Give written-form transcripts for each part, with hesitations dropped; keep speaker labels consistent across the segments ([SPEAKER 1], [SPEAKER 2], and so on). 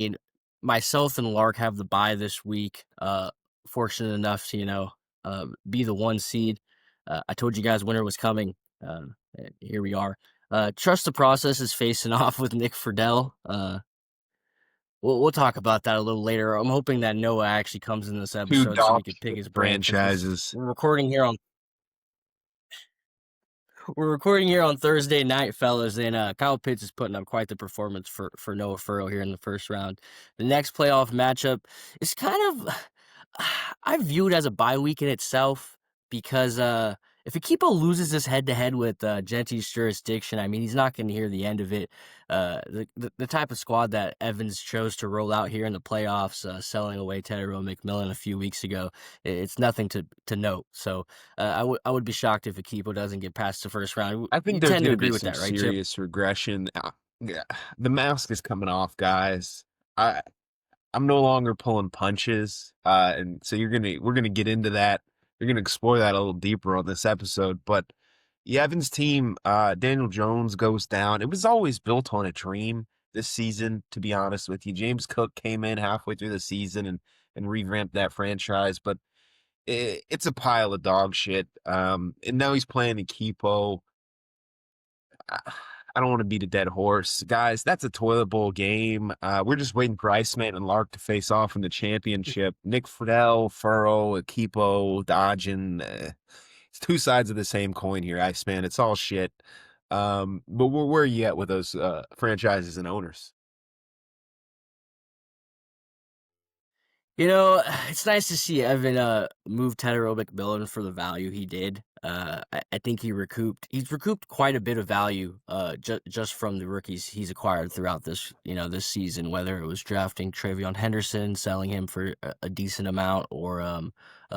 [SPEAKER 1] mean, myself and Lark have the bye this week. Fortunate enough to, be the 1 seed. I told you guys winter was coming. Here we are. Trust the Process is facing off with Nick Friedel. We'll talk about that a little later. I'm hoping that Noah actually comes in this
[SPEAKER 2] Two
[SPEAKER 1] episode so we
[SPEAKER 2] dog
[SPEAKER 1] could pick his brain because
[SPEAKER 2] franchises.
[SPEAKER 1] we're recording here on Thursday night, fellas, and Kyle Pitts is putting up quite the performance for Noah Furrow here in the first round. The next playoff matchup is kind of I view it as a bye week in itself because if Akipo loses this head to head with Gentry's jurisdiction, I mean he's not going to hear the end of it. The type of squad that Evans chose to roll out here in the playoffs, selling away Tedero McMillan a few weeks ago, it's nothing to note. So I would be shocked if Akipo doesn't get past the first round.
[SPEAKER 2] I
[SPEAKER 1] You
[SPEAKER 2] think there's
[SPEAKER 1] tend to
[SPEAKER 2] going to be
[SPEAKER 1] agree with
[SPEAKER 2] some
[SPEAKER 1] that, right, Chip?
[SPEAKER 2] serious regression. Yeah, the mask is coming off, guys. I'm no longer pulling punches, and so we're gonna get into that. We're gonna explore that a little deeper on this episode. But the Evans team, Daniel Jones goes down. It was always built on a dream this season, to be honest with you. James Cook came in halfway through the season and revamped that franchise, but it's a pile of dog shit. And now he's playing in Kipo. I don't want to beat a dead horse. Guys, that's a toilet bowl game. We're just waiting for Iceman and Lark to face off in the championship. Nick Friedel, Furrow, Akipo, Dodgen. It's two sides of the same coin here, Iceman. It's all shit. But where are you at with those franchises and owners?
[SPEAKER 1] It's nice to see Evan move Tedero McMillan for the value he did. I think he's recouped quite a bit of value just from the rookies he's acquired throughout this season, whether it was drafting Travion Henderson, selling him for a decent amount, or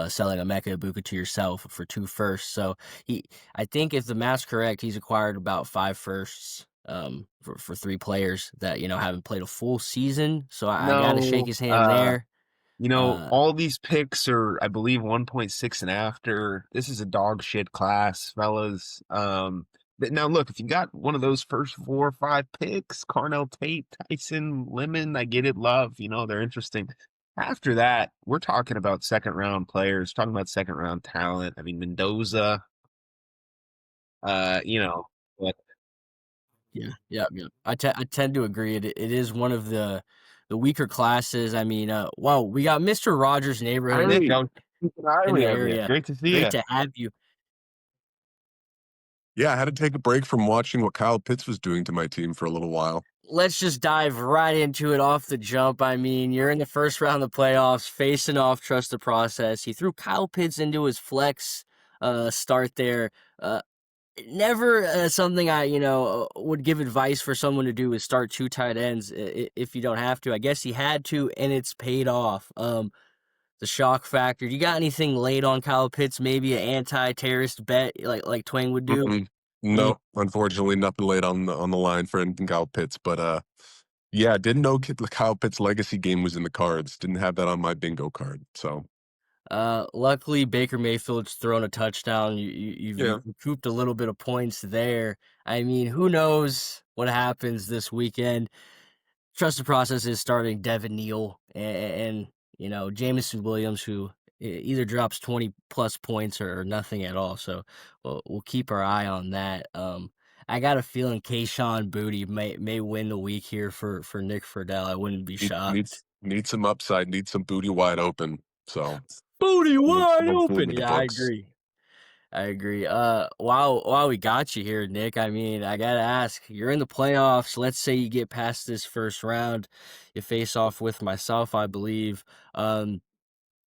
[SPEAKER 1] selling Emeka Ibuka to yourself for 2 firsts. So I think if the math's correct, he's acquired about 5 firsts for 3 players that haven't played a full season. So I got to shake
[SPEAKER 2] No,
[SPEAKER 1] his hand there.
[SPEAKER 2] all these picks are, I believe, 1.6 and after. This is a dog shit class, fellas. Now look, if you got one of those first 4 or 5 picks, Carnell Tate, Tyson, Lemon, I get it, Love, they're interesting. After that, we're talking about second round players, talking about second round talent. I mean, Mendoza, but
[SPEAKER 1] Yeah. I tend to agree. It is one of the weaker classes. I mean, wow, we got Mr. Rogers'
[SPEAKER 2] hi,
[SPEAKER 1] neighborhood
[SPEAKER 2] Nick. I was thinking
[SPEAKER 1] in
[SPEAKER 2] highly
[SPEAKER 1] the
[SPEAKER 2] of you.
[SPEAKER 1] area.
[SPEAKER 2] Great to see
[SPEAKER 1] Great
[SPEAKER 2] you.
[SPEAKER 1] to have you.
[SPEAKER 3] Yeah, I had to take a break from watching what Kyle Pitts was doing to my team for a little while.
[SPEAKER 1] Let's just dive right into it off the jump. I mean, you're in the first round of the playoffs, facing off Trust the Process. He threw Kyle Pitts into his flex start there. Never something I would give advice for someone to do is start 2 tight ends if you don't have to. I guess he had to, and it's paid off. The shock factor. You got anything late on Kyle Pitts? Maybe an anti-terrorist bet like Twang would do.
[SPEAKER 3] Mm-mm.
[SPEAKER 1] Mm.
[SPEAKER 3] No, unfortunately, nothing laid on the line for anything Kyle Pitts. But yeah, didn't know Kyle Pitts' legacy game was in the cards. Didn't have that on my bingo card. So
[SPEAKER 1] Luckily Baker Mayfield's thrown a touchdown.
[SPEAKER 3] yeah,
[SPEAKER 1] You've recouped a little bit of points there. I mean, who knows what happens this weekend? Trust the Process is starting Devin Neal and Jameson Williams, who either drops 20 plus points or nothing at all. So we'll keep our eye on that. I got a feeling Kayshawn Booty may win the week here for Nick Friedel. I wouldn't be shocked.
[SPEAKER 3] need some upside. Need some booty wide open. So
[SPEAKER 1] Booty
[SPEAKER 3] need
[SPEAKER 1] wide
[SPEAKER 3] someone
[SPEAKER 1] open.
[SPEAKER 3] flipping the
[SPEAKER 1] Yeah, I
[SPEAKER 3] books.
[SPEAKER 1] agree. I agree. While we got you here, Nick, I mean, I gotta ask, you're in the playoffs. Let's say you get past this first round, you face off with myself, I believe.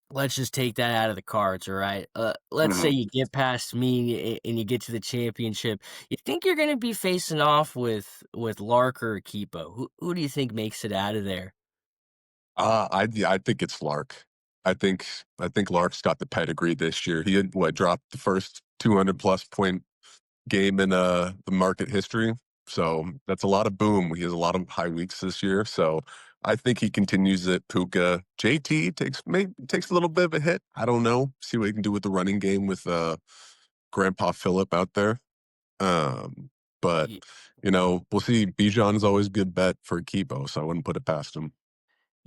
[SPEAKER 1] Let's just take that out of the cards, all right? Let's say
[SPEAKER 3] Mhm.
[SPEAKER 1] you get past me and you get to the championship. You think you're gonna be facing off with Lark or Akipo? Who do you think makes it out of there?
[SPEAKER 3] I think it's Lark. I think Lark's got the pedigree this year. He had dropped the first 200 plus point game in the market history. So that's a lot of boom. He has a lot of high weeks this year. So I think he continues it. Puka JT takes a little bit of a hit. I don't know. See what he can do with the running game with Grandpa Phillip out there. Um, but we'll see. Bijan is always a good bet for Kibo, so I wouldn't put it past him.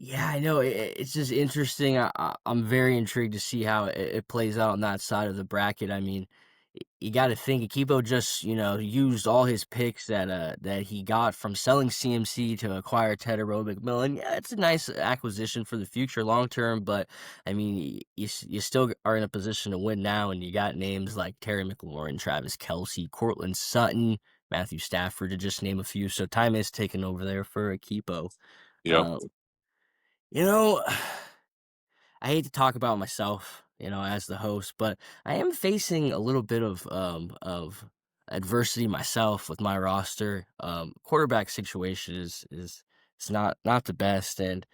[SPEAKER 1] Yeah, I know. It's just interesting. I'm very intrigued to see how it plays out on that side of the bracket. I mean, you got to think Akibo just used all his picks that he got from selling CMC to acquire Tedero McMillan. Yeah, it's a nice acquisition for the future, long term. But I mean, you still are in a position to win now, and you got names like Terry McLaurin, Travis Kelsey, Cortland Sutton, Matthew Stafford, to just name a few. So time is taking over there for Akibo.
[SPEAKER 3] Yep.
[SPEAKER 1] Uh, you know, I hate to talk about myself, as the host, but I am facing a little bit of adversity myself with my roster. Quarterback situation is it's not the best, and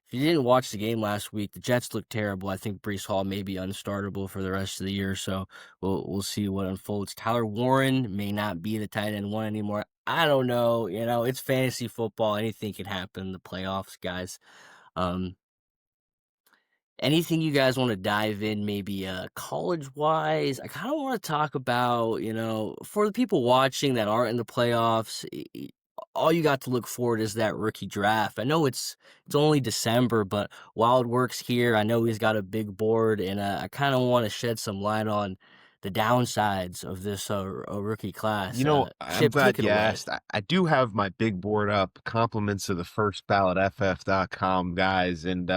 [SPEAKER 1] if you didn't watch the game last week, the Jets looked terrible. I think Brees Hall may be unstartable for the rest of the year, so we'll see what unfolds. Tyler Warren may not be the tight end one anymore. I don't know. It's fantasy football. Anything can happen in the playoffs, guys. Um, Anything you guys want to dive in, maybe college wise? I kind of want to talk about, for the people watching that aren't in the playoffs, all you got to look forward is that rookie draft. I know it's only December, but Wild Works here. I know he's got a big board, and I kind of want to shed some light on the downsides of this rookie class.
[SPEAKER 2] I'm
[SPEAKER 1] Chip, take
[SPEAKER 2] glad
[SPEAKER 1] it
[SPEAKER 2] you
[SPEAKER 1] away.
[SPEAKER 2] asked. I do have my big board up. Compliments of the first ballot FF.com guys. And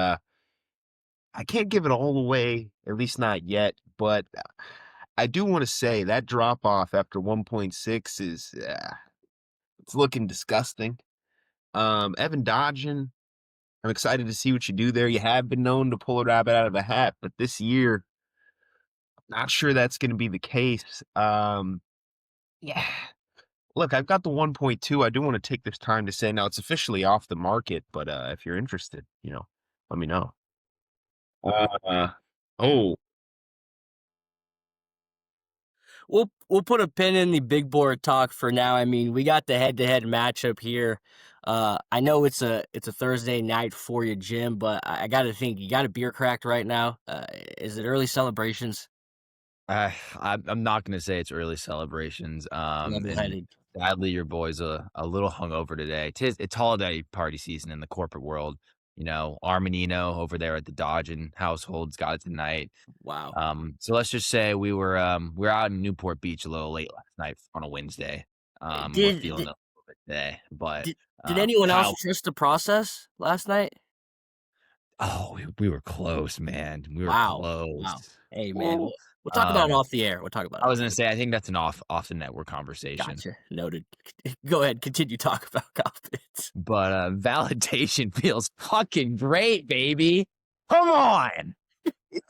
[SPEAKER 2] I can't give it all away, at least not yet. But I do want to say that drop off after 1.6 is it's looking disgusting. Evan Dodgen, I'm excited to see what you do there. You have been known to pull a rabbit out of a hat, but this year, not sure that's going to be the case. Yeah. Look, I've got the 1.2. I do want to take this time to say now it's officially off the market, but if you're interested, let me know. Uh, oh,
[SPEAKER 1] We'll put a pin in the big board talk for now. I mean, we got the head-to-head matchup here. I know it's a Thursday night for you, Jim, but I got to think you got a beer cracked right now. Is it early celebrations?
[SPEAKER 4] I'm not gonna say it's early celebrations. And
[SPEAKER 1] Level-headed.
[SPEAKER 4] sadly, your boy's a little hungover today. It's holiday party season in the corporate world. Armanino over there at the Dodgen household's got it tonight.
[SPEAKER 1] Wow.
[SPEAKER 4] So let's just say we were out in Newport Beach a little late last night on a Wednesday. We're
[SPEAKER 1] Did
[SPEAKER 4] feeling
[SPEAKER 1] did
[SPEAKER 4] it a little bit today, but
[SPEAKER 1] did, did anyone else
[SPEAKER 4] Kyle.
[SPEAKER 1] trust the process last night?
[SPEAKER 4] Oh, we were close, man. We were
[SPEAKER 1] Wow. Wow.
[SPEAKER 4] close.
[SPEAKER 1] Hey, man,
[SPEAKER 4] Ooh.
[SPEAKER 1] we'll talk about it
[SPEAKER 4] Um,
[SPEAKER 1] off the air. We'll talk about it
[SPEAKER 4] I
[SPEAKER 1] off
[SPEAKER 4] was gonna
[SPEAKER 1] the air.
[SPEAKER 4] say I think that's an off the network conversation.
[SPEAKER 1] Gotcha. Noted. Go ahead. Continue talk about confidence.
[SPEAKER 4] But validation feels fucking great, baby. Come on.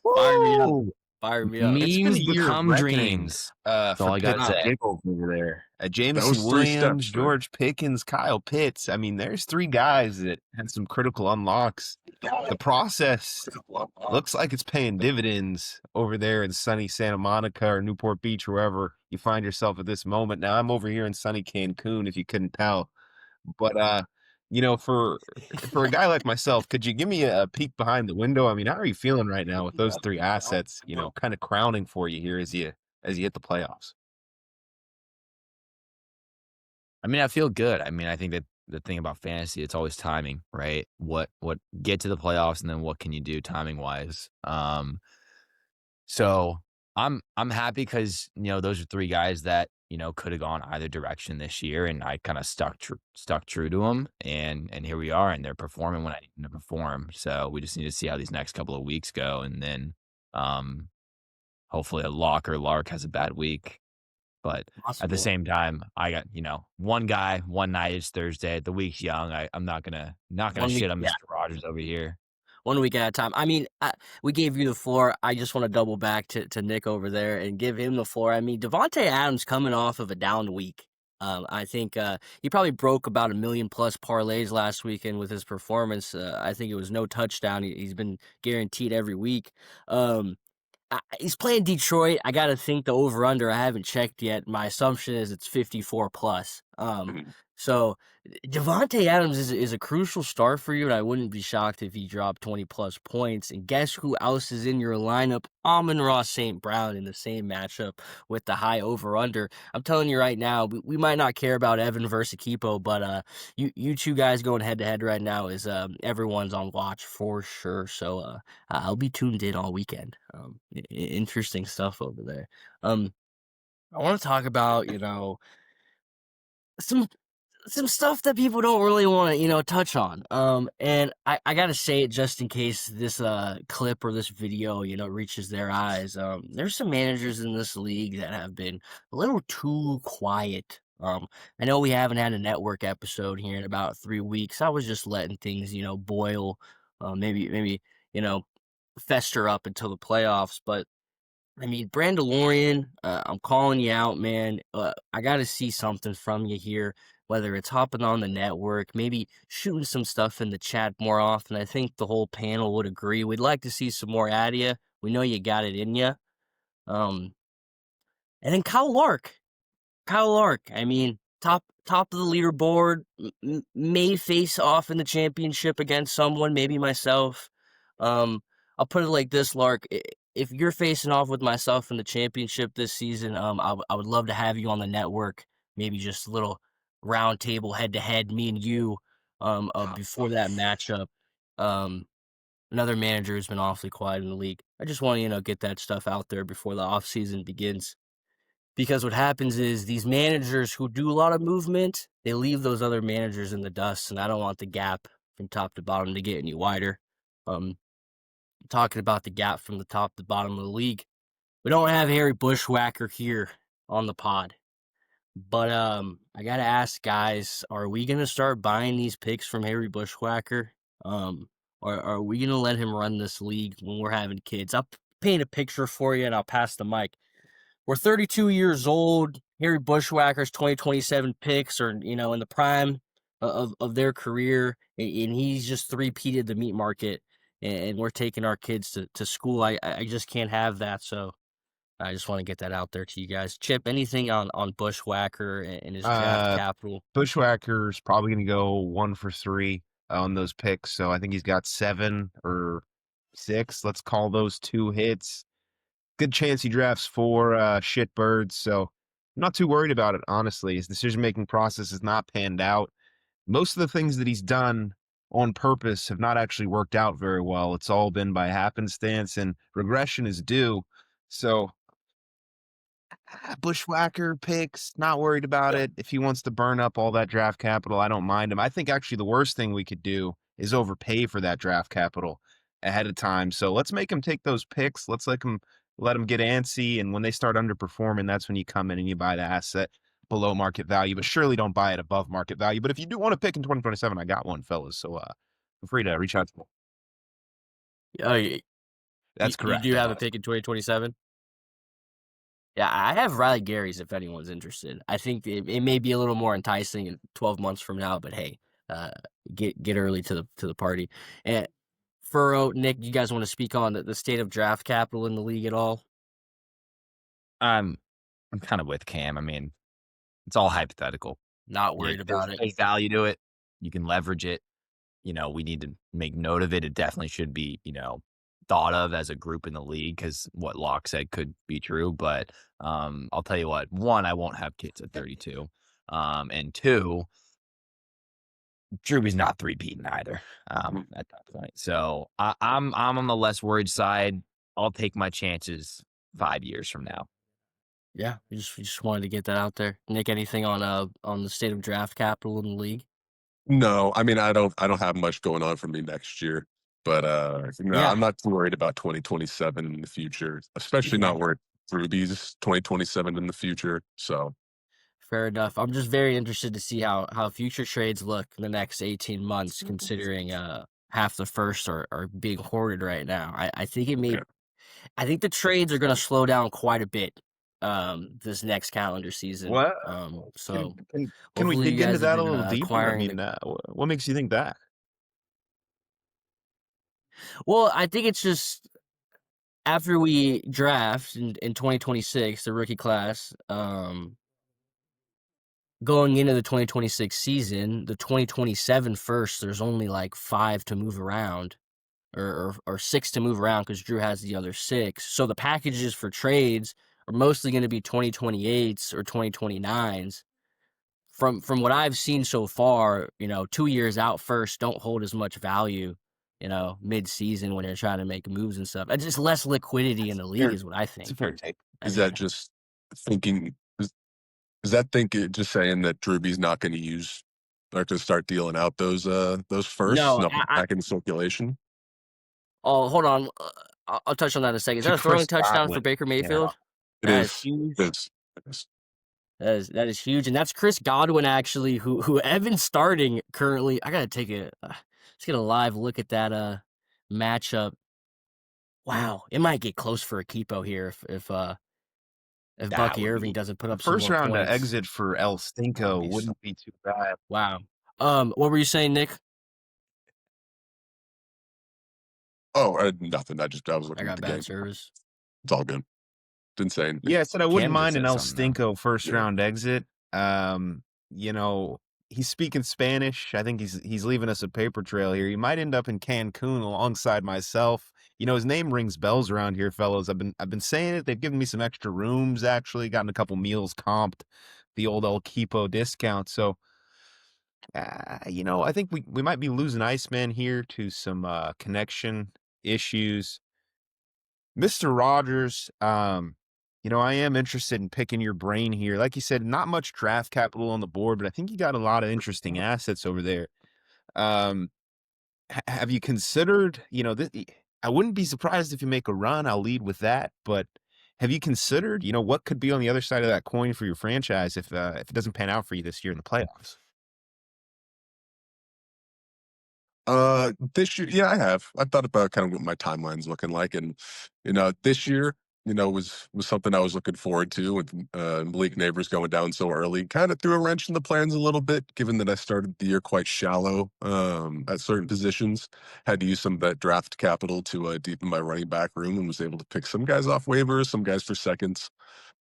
[SPEAKER 1] Fire me up.
[SPEAKER 4] Woo!
[SPEAKER 1] Fire me up.
[SPEAKER 2] it's been a
[SPEAKER 4] Memes
[SPEAKER 2] year of
[SPEAKER 4] become
[SPEAKER 2] reckoning
[SPEAKER 4] dreams. That's
[SPEAKER 2] for
[SPEAKER 4] all I gotta
[SPEAKER 2] Pitts
[SPEAKER 4] say.
[SPEAKER 2] Pickles over there. Jameson
[SPEAKER 3] Those 3 steps,
[SPEAKER 2] Williams,
[SPEAKER 3] man.
[SPEAKER 2] George Pickens, Kyle Pitts. I mean, there's 3 guys that had some critical unlocks. The process looks like it's paying dividends over there in sunny Santa Monica or Newport Beach, wherever you find yourself at this moment. Now I'm over here in sunny Cancun, if you couldn't tell. But for a guy like myself, could you give me a peek behind the window? I mean, how are you feeling right now with those 3 assets, kind of crowning for you here as you hit the playoffs?
[SPEAKER 4] I mean, I feel good. I mean, I think that the thing about fantasy, it's always timing, right? What get to the playoffs and then what can you do timing wise? So I'm happy because those are 3 guys that could have gone either direction this year, and I kind of stuck true to them, and here we are, and they're performing when I need them to perform. So we just need to see how these next couple of weeks go, and then um, hopefully a lock or Lark has a bad week. But at the
[SPEAKER 1] Possible.
[SPEAKER 4] same time, I got one guy, one night. It's Thursday. The week's young. I'm not gonna
[SPEAKER 1] 1 week.
[SPEAKER 4] shit on
[SPEAKER 1] Yeah.
[SPEAKER 4] Mr. Rogers over here.
[SPEAKER 1] 1 week at a time. I mean, we gave you the floor. I just want to double back to Nick over there and give him the floor. I mean, Devontae Adams coming off of a down week. I think he probably broke about 1 million+ parlays last weekend with his performance. I think it was no touchdown. He's been guaranteed every week. He's playing Detroit. I got to think the over under. I haven't checked yet. My assumption is it's 54+. So Devontae Adams is a crucial start for you, and I wouldn't be shocked if he dropped 20+ points. And guess who else is in your lineup? Amon-Ra St. Brown in the same matchup with the high over/under. I'm telling you right now, we might not care about Evan versus Kipo, but you two guys going head to head right now is everyone's on watch for sure. So I'll be tuned in all weekend. Interesting stuff over there. I want to talk about some stuff that people don't really want to, touch on. And I gotta say it just in case this clip or this video, reaches their eyes. There's some managers in this league that have been a little too quiet. I know we haven't had a network episode here in about 3 weeks. I was just letting things, boil, maybe, you know, fester up until the playoffs, but I mean, Brandalorian, I'm calling you out, man. I got to see something from you here, whether it's hopping on the network, maybe shooting some stuff in the chat more often. I think the whole panel would agree. We'd like to see some more out of you. We know you got it in you. Um, and then Kyle Lark. Kyle Lark, I mean, top of the leaderboard, may face off in the championship against someone, maybe myself. I'll put it like this, Lark. If you're facing off with myself in the championship this season, I would love to have you on the network. Maybe just a little round table head to head, me and you, before that matchup. Um, Another manager who's been awfully quiet in the league. I just want to, get that stuff out there before the off season begins. Because what happens is these managers who do a lot of movement, they leave those other managers in the dust, and I don't want the gap from top to bottom to get any wider. Talking about the gap from the top to bottom of the league, we don't have Harry Bushwhacker here on the pod, but I gotta ask, guys, are we gonna start buying these picks from Harry Bushwhacker? Or are we gonna let him run this league when we're having kids? I'll paint a picture for you, and I'll pass the mic. We're 32 years old. Harry Bushwhacker's 2027 picks are, in the prime of their career, and he's just three-peated the meat market, and we're taking our kids to school. I just can't have that, so I just want to get that out there to you guys. Chip, anything on Bushwhacker and his draft
[SPEAKER 2] Uh,
[SPEAKER 1] capital?
[SPEAKER 2] Bushwhacker's probably going to go 1 for 3 on those picks. So I think he's got 7 or 6. Let's call those 2 hits. Good chance he drafts 4 shitbirds. So I'm not too worried about it, honestly. His decision-making process has not panned out. Most of the things that he's done on purpose have not actually worked out very well. It's all been by happenstance, and regression is due. So Bushwhacker picks, not worried about it. If he wants to burn up all that draft capital, I don't mind him. I think actually the worst thing we could do is overpay for that draft capital ahead of time. So let's make him take those picks. Let's let him get antsy, and when they start underperforming, that's when you come in and you buy the asset below market value. But surely don't buy it above market value. But if you do want to pick in 2027, I got one, fellas. So feel free to reach out to me.
[SPEAKER 1] Oh, you,
[SPEAKER 2] That's
[SPEAKER 1] you
[SPEAKER 2] correct.
[SPEAKER 1] do
[SPEAKER 2] I
[SPEAKER 1] have a
[SPEAKER 2] got it.
[SPEAKER 1] pick in 2027? Yeah, I have Riley Gary's if anyone's interested. I think it may be a little more enticing in 12 months from now, but hey, uh, get early to the party. And Furrow, Nick, you guys want to speak on the state of draft capital in the league at all?
[SPEAKER 4] I'm kind of with Cam. I mean, it's all hypothetical.
[SPEAKER 1] Not
[SPEAKER 4] Yeah,
[SPEAKER 1] worried
[SPEAKER 4] there's
[SPEAKER 1] about it.
[SPEAKER 4] face value to it. You can leverage it. We need to make note of it. It definitely should be, thought of as a group in the league because what Locke said could be true. But I'll tell you what, one, I won't have kids at 32. And two, Drewby's not three-peating either at that point. So I'm on the less worried side. I'll take my chances 5 years from now.
[SPEAKER 1] Yeah, we just wanted to get that out there. Nick, anything on the state of draft capital in the league?
[SPEAKER 3] No, I mean, I don't have much going on for me next year, but no,
[SPEAKER 1] Yeah,
[SPEAKER 3] I'm not too worried about 2027 in the future, especially
[SPEAKER 1] yeah,
[SPEAKER 3] not worried Ruby's 2027 in the future. So
[SPEAKER 1] fair enough. I'm just very interested to see how future trades look in the next 18 months, considering half the first are being hoarded right now. I think it may
[SPEAKER 3] yeah.
[SPEAKER 1] I think the trades are going to slow down quite a bit this next calendar season.
[SPEAKER 2] What?
[SPEAKER 1] So
[SPEAKER 2] Can we
[SPEAKER 1] hopefully you
[SPEAKER 2] dig into
[SPEAKER 1] guys have
[SPEAKER 2] that a
[SPEAKER 1] been
[SPEAKER 2] little deeper? I
[SPEAKER 1] acquiring
[SPEAKER 2] mean,
[SPEAKER 1] the.
[SPEAKER 2] what makes you think that?
[SPEAKER 1] Well, I think it's just after we draft in 2026 the rookie class. going into the 2026 season, the 2027 first, there's only like 5 to move around, or 6 to move around because Drew has the other 6. So the packages for trades are mostly going to be 2028s or 2029s. From what I've seen so far, 2 years out first don't hold as much value, mid-season when they're trying to make moves and stuff. It's just less liquidity in the league is what I
[SPEAKER 2] It's a
[SPEAKER 1] think.
[SPEAKER 2] fair take.
[SPEAKER 3] Is that just thinking? Is that thinking just saying that Drewby's not going to use or to start dealing out those firsts
[SPEAKER 1] No,
[SPEAKER 3] and up back in circulation?
[SPEAKER 1] oh, hold on. I'll touch on that in a second. Is
[SPEAKER 2] To
[SPEAKER 1] that a throwing
[SPEAKER 2] Chris
[SPEAKER 1] touchdown for
[SPEAKER 2] Godwin,
[SPEAKER 1] Baker
[SPEAKER 2] you know.
[SPEAKER 1] Mayfield?
[SPEAKER 3] It
[SPEAKER 1] That is
[SPEAKER 3] is.
[SPEAKER 1] huge.
[SPEAKER 3] It is. It is.
[SPEAKER 1] That is huge, and that's Chris Godwin actually, who Evan's starting currently. I gotta take let's get a live look at that matchup. Wow, it might get close for a keepo here if
[SPEAKER 2] That
[SPEAKER 1] Bucky
[SPEAKER 2] would
[SPEAKER 1] Irving
[SPEAKER 2] be
[SPEAKER 1] doesn't put
[SPEAKER 2] a
[SPEAKER 1] up some
[SPEAKER 2] first
[SPEAKER 1] more
[SPEAKER 2] round
[SPEAKER 1] points.
[SPEAKER 2] exit for El Stinko
[SPEAKER 1] be
[SPEAKER 2] wouldn't be too bad.
[SPEAKER 1] Wow. What were you saying, Nick?
[SPEAKER 3] Oh, nothing. I was
[SPEAKER 1] I
[SPEAKER 3] looking at
[SPEAKER 1] got
[SPEAKER 3] the game.
[SPEAKER 1] bad service.
[SPEAKER 3] It's all good. Didn't say anything.
[SPEAKER 2] Yeah, I said I wouldn't
[SPEAKER 4] Cam just
[SPEAKER 2] mind an
[SPEAKER 4] said
[SPEAKER 2] El
[SPEAKER 4] something, though.
[SPEAKER 2] Stinko first
[SPEAKER 3] Yeah.
[SPEAKER 2] round exit. You know, he's speaking Spanish. I think he's leaving us a paper trail here. He might end up in Cancun alongside myself. His name rings bells around here, fellows. I've been saying it. They've given me some extra rooms, actually, gotten a couple meals comped, the old El Keepo discount. So I think we might be losing Iceman here to some connection issues. Mr. Rogers, I am interested in picking your brain here. Like you said, not much draft capital on the board, but I think you got a lot of interesting assets over there. Um, have you considered, I wouldn't be surprised if you make a run. I'll lead with that, but have you considered, what could be on the other side of that coin for your franchise if it doesn't pan out for you this year in the playoffs?
[SPEAKER 3] This year, yeah, I have. I thought about kind of what my timeline's looking like, and this year, was something I was looking forward to with Malik Neighbors going down so early. Kind of threw a wrench in the plans a little bit, given that I started the year quite shallow at certain positions. Had to use some of that draft capital to deepen my running back room, and was able to pick some guys off waivers, some guys for seconds.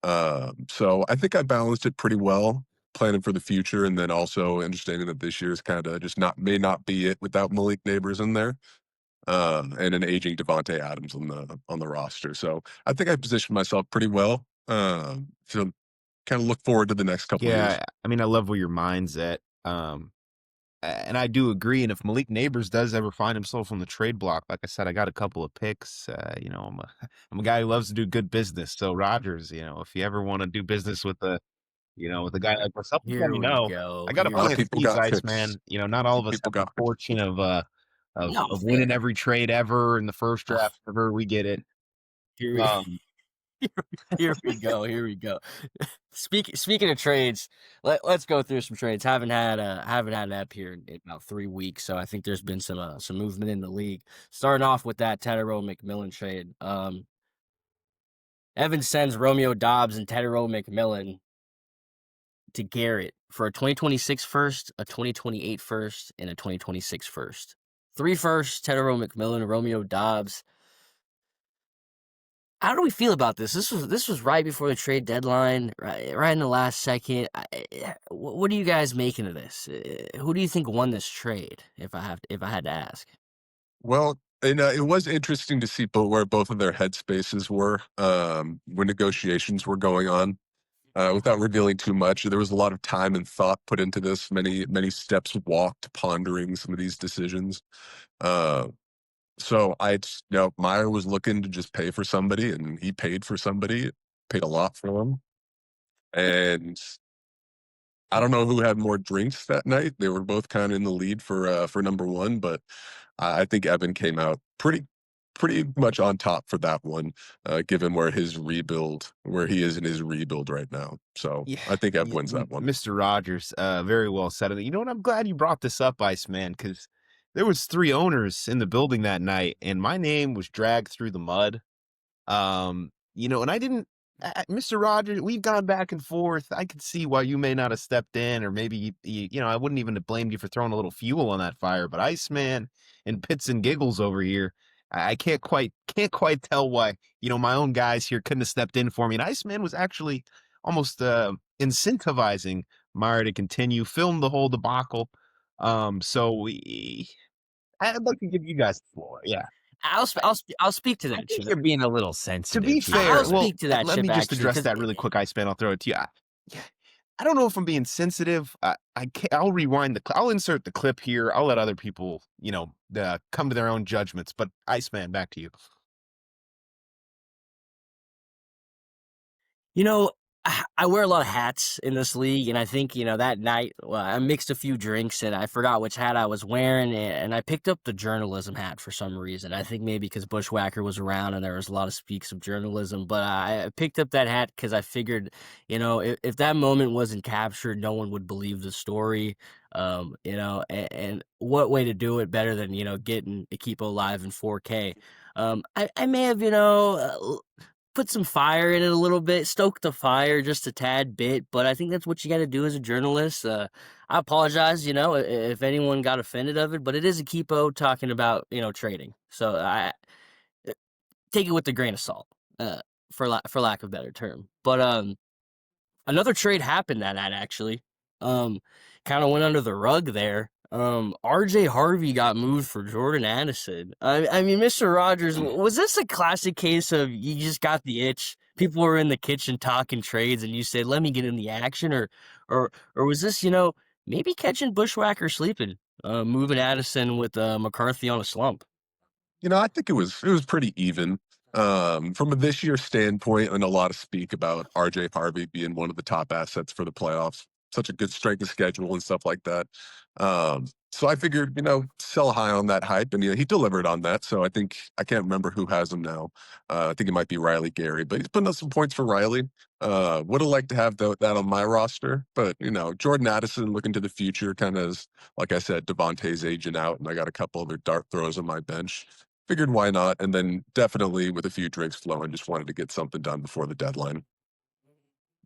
[SPEAKER 3] So I think I balanced it pretty well, planning for the future, and then also understanding that this year's kind of just may not be it without Malik Neighbors in there, and an aging Devontae Adams on the roster. So I think I positioned myself pretty well. So kind of look forward to the next couple of years.
[SPEAKER 2] Yeah, I mean, I love where your mind's at. And I do agree. And if Malik Neighbors does ever find himself on the trade block, like I said, I got a couple of picks. I'm a guy who loves to do good business. So Rogers, if you ever want to do business with with a guy like myself, just let
[SPEAKER 1] Here
[SPEAKER 2] me
[SPEAKER 1] we
[SPEAKER 2] know.
[SPEAKER 1] go.
[SPEAKER 2] I got to
[SPEAKER 3] A lot of
[SPEAKER 2] plant
[SPEAKER 3] people
[SPEAKER 2] seeds,
[SPEAKER 3] got picks.
[SPEAKER 2] Iceman. Not all of us
[SPEAKER 3] People
[SPEAKER 2] have the
[SPEAKER 3] got
[SPEAKER 2] fortune
[SPEAKER 1] No,
[SPEAKER 2] of winning every trade ever in the first draft ever. We get it.
[SPEAKER 1] here we
[SPEAKER 2] Um,
[SPEAKER 1] here we go. Here we go. Speaking of trades, let's go through some trades. Haven't had an app here in about 3 weeks, so I think there's been some movement in the league. Starting off with that Tedero McMillan trade. Evan sends Romeo Dobbs and Tedero McMillan to Garrett for a 2026 first, a 2028 first, and a 2026 first. 3 firsts, Tedero McMillan, Romeo Dobbs. How do we feel about this? This was right before the trade deadline, right in the last second. What are you guys making of this? Who do you think won this trade? If I had to ask.
[SPEAKER 3] Well, and it was interesting to see where both of their headspaces were when negotiations were going on. Without revealing too much, there was a lot of time and thought put into this. Many steps walked, pondering some of these decisions. Uh, so Meyer was looking to just pay for somebody, and he paid for somebody, paid a lot for him, and I don't know who had more drinks that night. They were both kind of in the lead for number one, but I think Evan came out pretty much on top for that one, given where he is in his rebuild right now. So
[SPEAKER 2] Yeah,
[SPEAKER 3] I think Evan wins that one.
[SPEAKER 2] Mr. Rogers, very well said. And you know what? I'm glad you brought this up, Iceman, because there was 3 owners in the building that night, and my name was dragged through the mud. And I didn't, Mr. Rogers, we've gone back and forth. I could see why you may not have stepped in, or maybe I wouldn't even have blamed you for throwing a little fuel on that fire. But Iceman and Pits and Giggles over here, I can't quite tell why my own guys here couldn't have stepped in for me. And Iceman was actually almost incentivizing Meyer to continue, film the whole debacle. I'd like to give you guys the floor. Yeah.
[SPEAKER 1] I'll speak to
[SPEAKER 4] I
[SPEAKER 1] that,
[SPEAKER 4] think
[SPEAKER 1] Chip.
[SPEAKER 4] you're being a little
[SPEAKER 2] To be
[SPEAKER 4] sensitive
[SPEAKER 1] I'll
[SPEAKER 2] fair,
[SPEAKER 4] here.
[SPEAKER 2] well,
[SPEAKER 1] speak to that,
[SPEAKER 2] let
[SPEAKER 1] Chip,
[SPEAKER 2] me just
[SPEAKER 1] actually,
[SPEAKER 2] address
[SPEAKER 1] because
[SPEAKER 2] that really quick, Iceman. I'll throw it to you. Yeah, I don't know if I'm being sensitive. I'll rewind I'll insert the clip here. I'll let other people, come to their own judgments. But Iceman, back to you.
[SPEAKER 1] You know, I wear a lot of hats in this league, and I think, that night, well, I mixed a few drinks, and I forgot which hat I was wearing, and I picked up the journalism hat for some reason. I think maybe because Bushwhacker was around and there was a lot of speaks of journalism, but I picked up that hat because I figured, if that moment wasn't captured, no one would believe the story. And what way to do it better than, getting Equipo live in 4K. I may have, put some fire in it a little bit, stoke the fire just a tad bit, but I think that's what you got to do as a journalist. I apologize, if anyone got offended of it, but it is a Kipo talking about, trading. So I take it with a grain of salt, for lack of a better term. But another trade happened that night, actually. Kind of went under the rug there. RJ Harvey got moved for Jordan Addison. I mean, Mr. Rogers, was this a classic case of you just got the itch? People were in the kitchen talking trades, and you said, "Let me get in the action," or was this, maybe catching Bushwhacker sleeping, moving Addison with McCarthy on a slump?
[SPEAKER 3] I think it was pretty even. From a this year standpoint, and a lot of speak about RJ Harvey being one of the top assets for the playoffs. Such a good strength of schedule and stuff like that. So I figured, sell high on that hype, and he delivered on that. So I can't remember who has him now. I think it might be Riley Gary, but he's putting up some points for Riley. Would have liked to have that on my roster, but Jordan Addison looking to the future, kind of as like I said, Devontae's aging out, and I got a couple other dart throws on my bench. Figured why not, and then definitely with a few drinks flowing, just wanted to get something done before the deadline.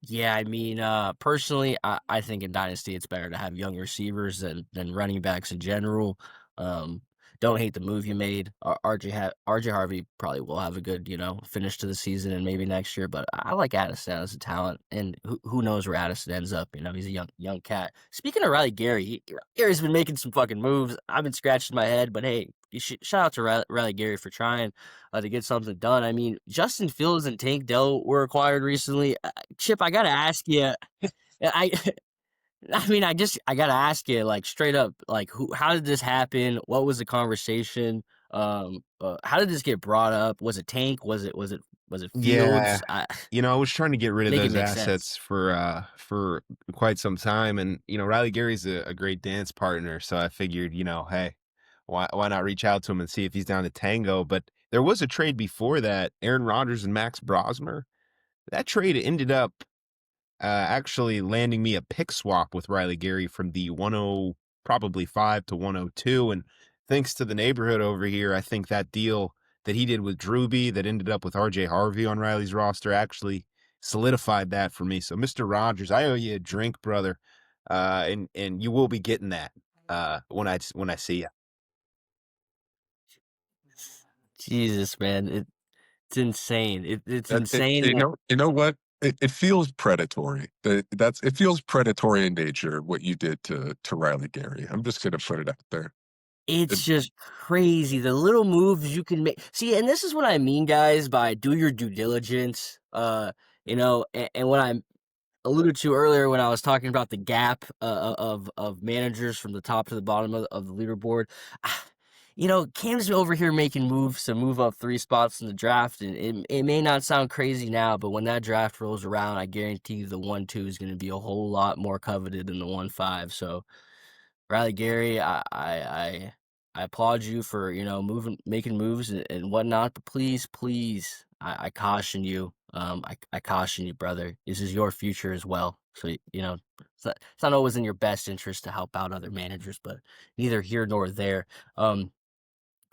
[SPEAKER 1] Yeah, I mean, personally, I think in Dynasty it's better to have young receivers than running backs in general. Um, don't hate the move you made. RJ Harvey probably will have a good, finish to the season and maybe next year. But I like Addison as a talent, and who knows where Addison ends up? He's a young cat. Speaking of Riley Gary, Gary's been making some fucking moves. I've been scratching my head, but hey, shout out to Riley Gary for trying to get something done. I mean, Justin Fields and Tank Dell were acquired recently. Chip, I gotta ask you. I, I mean, I gotta ask you, like straight up, like how did this happen? What was the conversation? How did this get brought up? Was it Tank? Was it
[SPEAKER 2] Yeah.
[SPEAKER 1] Fields?
[SPEAKER 2] I was trying to get rid of
[SPEAKER 1] Make it
[SPEAKER 2] those
[SPEAKER 1] make sense.
[SPEAKER 2] assets for quite some time, and Riley Gary's a great dance partner, so I figured, hey, why not reach out to him and see if he's down to tango? But there was a trade before that, Aaron Rodgers and Max Brosmer. That trade ended up actually landing me a pick swap with Riley Gary from the 10 probably 5 to 102, and thanks to the neighborhood over here, I think that deal that he did with Drewby that ended up with RJ Harvey on Riley's roster actually solidified that for me. So Mr. Rogers, I owe you a drink, brother. And you will be getting that when I see you.
[SPEAKER 1] Jesus, man, it's insane. It's insane.
[SPEAKER 3] You know what? It feels predatory. It feels predatory in nature what you did to Riley Gary. I'm just gonna put it out there. It,
[SPEAKER 1] It's just crazy the little moves you can make. See, and this is what I mean, guys, by do your due diligence. And what I alluded to earlier when I was talking about the gap of managers from the top to the bottom of the leaderboard. Cam's over here making moves to move up 3 spots in the draft, and it may not sound crazy now, but when that draft rolls around, I guarantee you the 1-2 is going to be a whole lot more coveted than the 1-5. So Riley Gary, I applaud you for making moves and whatnot, but please, I caution you. I caution you, brother. This is your future as well. So it's not always in your best interest to help out other managers, but neither here nor there.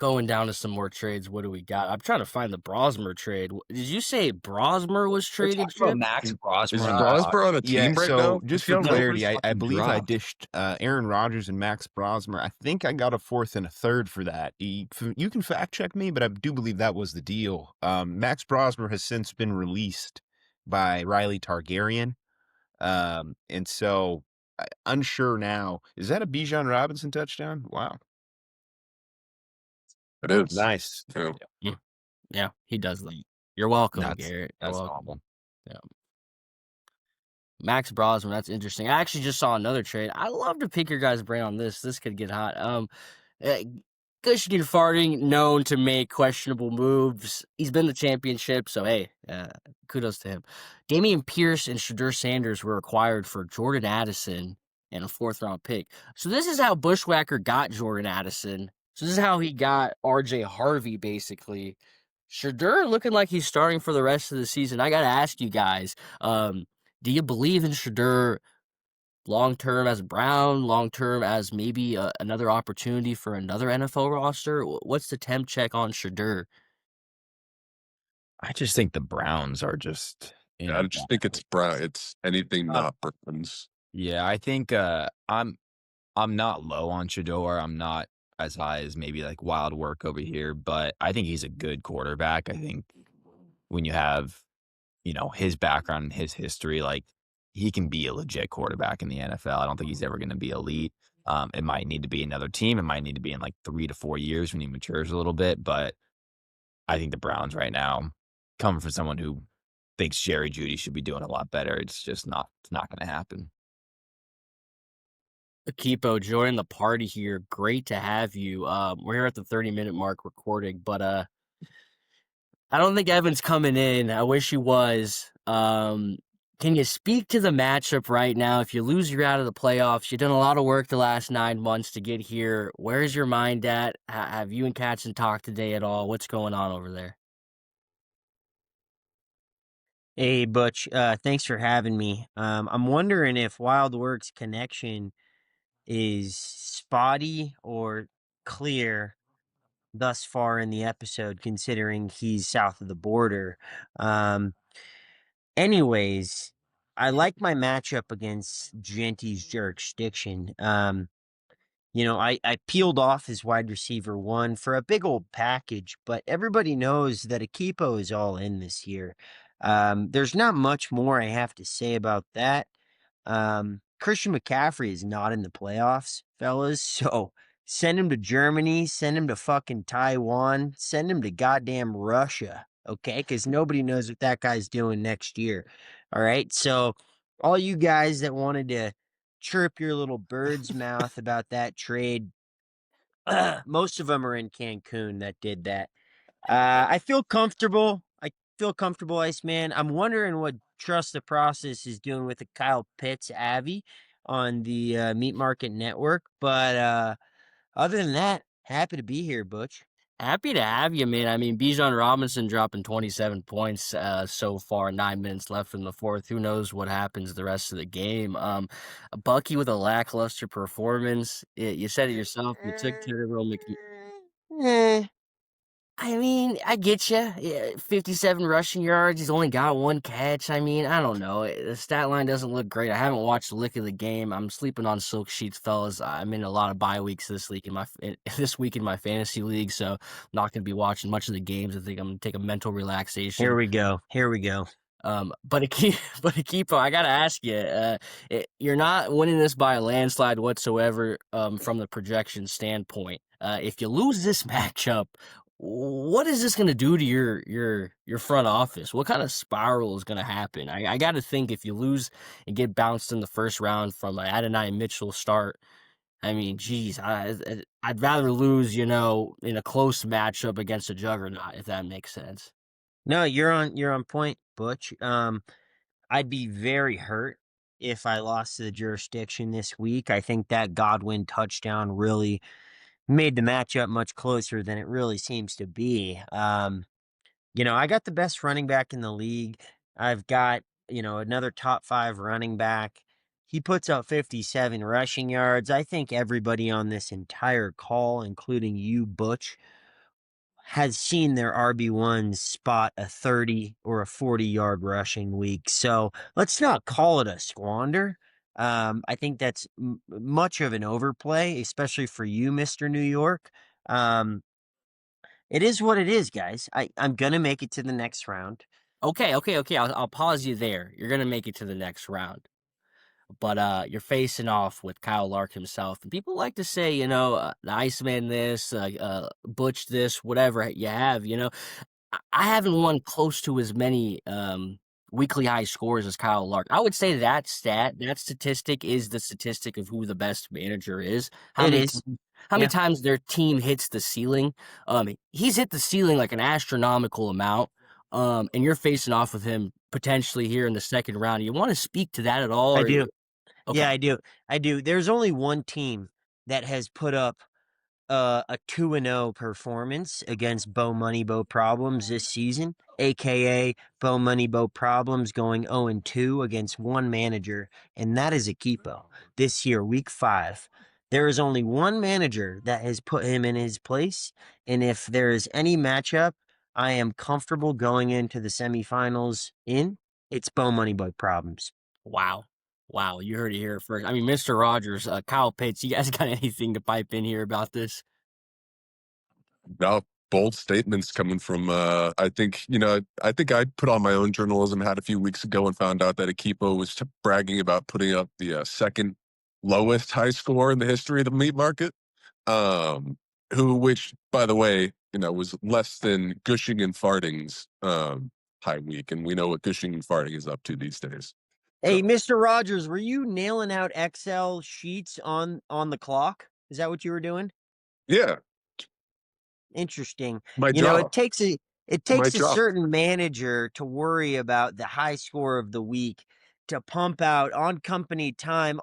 [SPEAKER 1] Going down to some more trades. What do we got? I'm trying to find the Brosmer trade. Did you say Brosmer was
[SPEAKER 4] We're
[SPEAKER 1] traded,
[SPEAKER 4] talking about
[SPEAKER 1] Chip?
[SPEAKER 4] Max
[SPEAKER 3] is
[SPEAKER 4] Brosmer on the pod.
[SPEAKER 3] Brosper on a
[SPEAKER 2] Yeah,
[SPEAKER 3] team right
[SPEAKER 2] so
[SPEAKER 3] now? Is
[SPEAKER 2] just
[SPEAKER 3] he
[SPEAKER 2] for
[SPEAKER 3] on
[SPEAKER 4] No,
[SPEAKER 2] clarity,
[SPEAKER 3] waivers?
[SPEAKER 2] I
[SPEAKER 4] fucking
[SPEAKER 2] believe I
[SPEAKER 4] dropped.
[SPEAKER 2] dished Aaron Rodgers and Max Brosmer. I think I got a fourth and a third for that. You can fact check me, but I do believe that was the deal. Max Brosmer has since been released by Riley Targaryen. And so unsure now. Is that a Bijan Robinson touchdown? Wow.
[SPEAKER 3] It is.
[SPEAKER 2] Nice.
[SPEAKER 3] Yeah.
[SPEAKER 1] Yeah, he does that. You're welcome,
[SPEAKER 4] That's
[SPEAKER 1] Garrett. You're welcome.
[SPEAKER 4] awful.
[SPEAKER 1] Yeah. Max Brosman, that's interesting. I actually just saw another trade. I love to pick your guys' brain on this. This could get hot. Uh, Gushkin Farting, known to make questionable moves. He's been the championship, so hey, kudos to him. Damian Pierce and Shadur Sanders were acquired for Jordan Addison and a 4th-round pick. So this is how Bushwhacker got Jordan Addison. So this is how he got RJ Harvey, basically. Shadur looking like he's starting for the rest of the season. I got to ask you guys, do you believe in Shadur long term as Brown, long term as maybe another opportunity for another NFL roster? What's the temp check on Shadur?
[SPEAKER 4] I just think the Browns are just in
[SPEAKER 3] I
[SPEAKER 4] a
[SPEAKER 3] just
[SPEAKER 4] bad
[SPEAKER 3] think it's
[SPEAKER 4] place.
[SPEAKER 3] It's anything not Browns.
[SPEAKER 4] Yeah, I think I'm not low on Shador. I'm not as high as maybe like Wild Work over here, but I think he's a good quarterback. I think when you have, his background and his history, like he can be a legit quarterback in the NFL. I don't think he's ever going to be elite. It might need to be another team. It might need to be in like 3 to 4 years when he matures a little bit. But I think the Browns right now, coming from someone who thinks Jerry Jeudy should be doing a lot better, it's not going to happen.
[SPEAKER 1] Akipo, join the party here. Great to have you. We're here at the 30-minute mark recording, but I don't think Evan's coming in. I wish he was. Can you speak to the matchup right now? If you lose, you're out of the playoffs. You've done a lot of work the last 9 months to get here. Where's your mind at? Have you and Katzen talked today at all? What's going on over there?
[SPEAKER 5] Hey, Butch. Thanks for having me. I'm wondering if Wildworks connection is spotty or clear thus far in the episode, considering he's south of the border. Um, Anyways, I like my matchup against Genty's jurisdiction. I peeled off his wide receiver 1 for a big old package, but everybody knows that Akipo is all in this year. There's not much more I have to say about that. Christian McCaffrey is not in the playoffs, fellas. So send him to Germany, send him to fucking Taiwan, send him to goddamn Russia. Okay. Because nobody knows what that guy's doing next year. All right. So all you guys that wanted to chirp your little bird's mouth about that trade, most of them are in Cancun that did that. I feel comfortable. Iceman. I'm wondering what Trust the Process is doing with the Kyle Pitts Avi on the Meat Market Network. But other than that, happy to be here, Butch.
[SPEAKER 1] Happy to have you, man. I mean, Bijan Robinson dropping 27 points so far, 9 minutes left in the fourth. Who knows what happens the rest of the game? Bucky with a lackluster performance. You said it yourself. You took Tyrell
[SPEAKER 5] Eh,
[SPEAKER 1] I mean, I get you. Yeah, 57 rushing yards. He's only got 1 catch. I mean, I don't know. The stat line doesn't look great. I haven't watched a lick of the game. I'm sleeping on silk sheets, fellas. I'm in a lot of bye weeks this week this week in my fantasy league, so I'm not going to be watching much of the games. I think I'm going to take a mental relaxation.
[SPEAKER 5] Here we go.
[SPEAKER 1] But Akipo, I gotta ask you, you're not winning this by a landslide whatsoever. From the projection standpoint, if you lose this matchup, what is this gonna do to your front office? What kind of spiral is gonna happen? I gotta think if you lose and get bounced in the first round from an Adonai Mitchell start. I mean, geez, I'd rather lose, in a close matchup against a juggernaut, if that makes sense.
[SPEAKER 5] No, you're on point, Butch. I'd be very hurt if I lost to the jurisdiction this week. I think that Godwin touchdown really made the matchup much closer than it really seems to be. I got the best running back in the league. I've got, another top 5 running back. He puts up 57 rushing yards. I think everybody on this entire call, including you, Butch, has seen their RB1s spot a 30 or a 40-yard rushing week. So let's not call it a squander. I think that's much of an overplay, especially for you, Mr. New York. It is what it is, guys. I'm going to make it to the next round.
[SPEAKER 1] Okay. I'll pause you there. You're gonna make it to the next round. but you're facing off with Kyle Lark himself. And people like to say, the Iceman this, Butch this, whatever you have, I haven't won close to as many weekly high scores as Kyle Lark. I would say that statistic is the statistic of who the best manager is. How
[SPEAKER 5] It
[SPEAKER 1] many
[SPEAKER 5] is.
[SPEAKER 1] times, how many
[SPEAKER 5] Yeah,
[SPEAKER 1] times their team hits the ceiling? He's hit the ceiling like an astronomical amount. And you're facing off with him potentially here in the second round. You want to speak to that at all?
[SPEAKER 5] I
[SPEAKER 1] Or
[SPEAKER 5] do.
[SPEAKER 1] okay,
[SPEAKER 5] Yeah, I do. I do. There's only one team that has put up a 2-0 performance against Bo Money Bo Problems this season, aka Bo Money Bo Problems going 0-2 against one manager, and that is Akipo this year, week 5. There is only one manager that has put him in his place, and if there is any matchup I am comfortable going into the semifinals in, it's Bo Money Bo Problems.
[SPEAKER 1] wow. Wow, you heard it here first. I mean, Mr. Rogers, Kyle Pitts, you guys got anything to pipe in here about this?
[SPEAKER 3] No, bold statements coming from I think I put on my own journalism hat a few weeks ago and found out that Akipo was bragging about putting up the second lowest high score in the history of the meat market. Which by the way, was less than Gushing and Farting's high week, and we know what Gushing and Farting is up to these days.
[SPEAKER 5] Hey,
[SPEAKER 3] So
[SPEAKER 5] Mr. Rogers, were you nailing out Excel sheets on the clock? Is that what you were doing?
[SPEAKER 3] yeah,
[SPEAKER 5] Interesting.
[SPEAKER 3] my
[SPEAKER 5] You know,
[SPEAKER 3] job,
[SPEAKER 5] it
[SPEAKER 3] my
[SPEAKER 5] takes a
[SPEAKER 3] job.
[SPEAKER 5] certain manager to worry about the high score of the week to pump out on company time.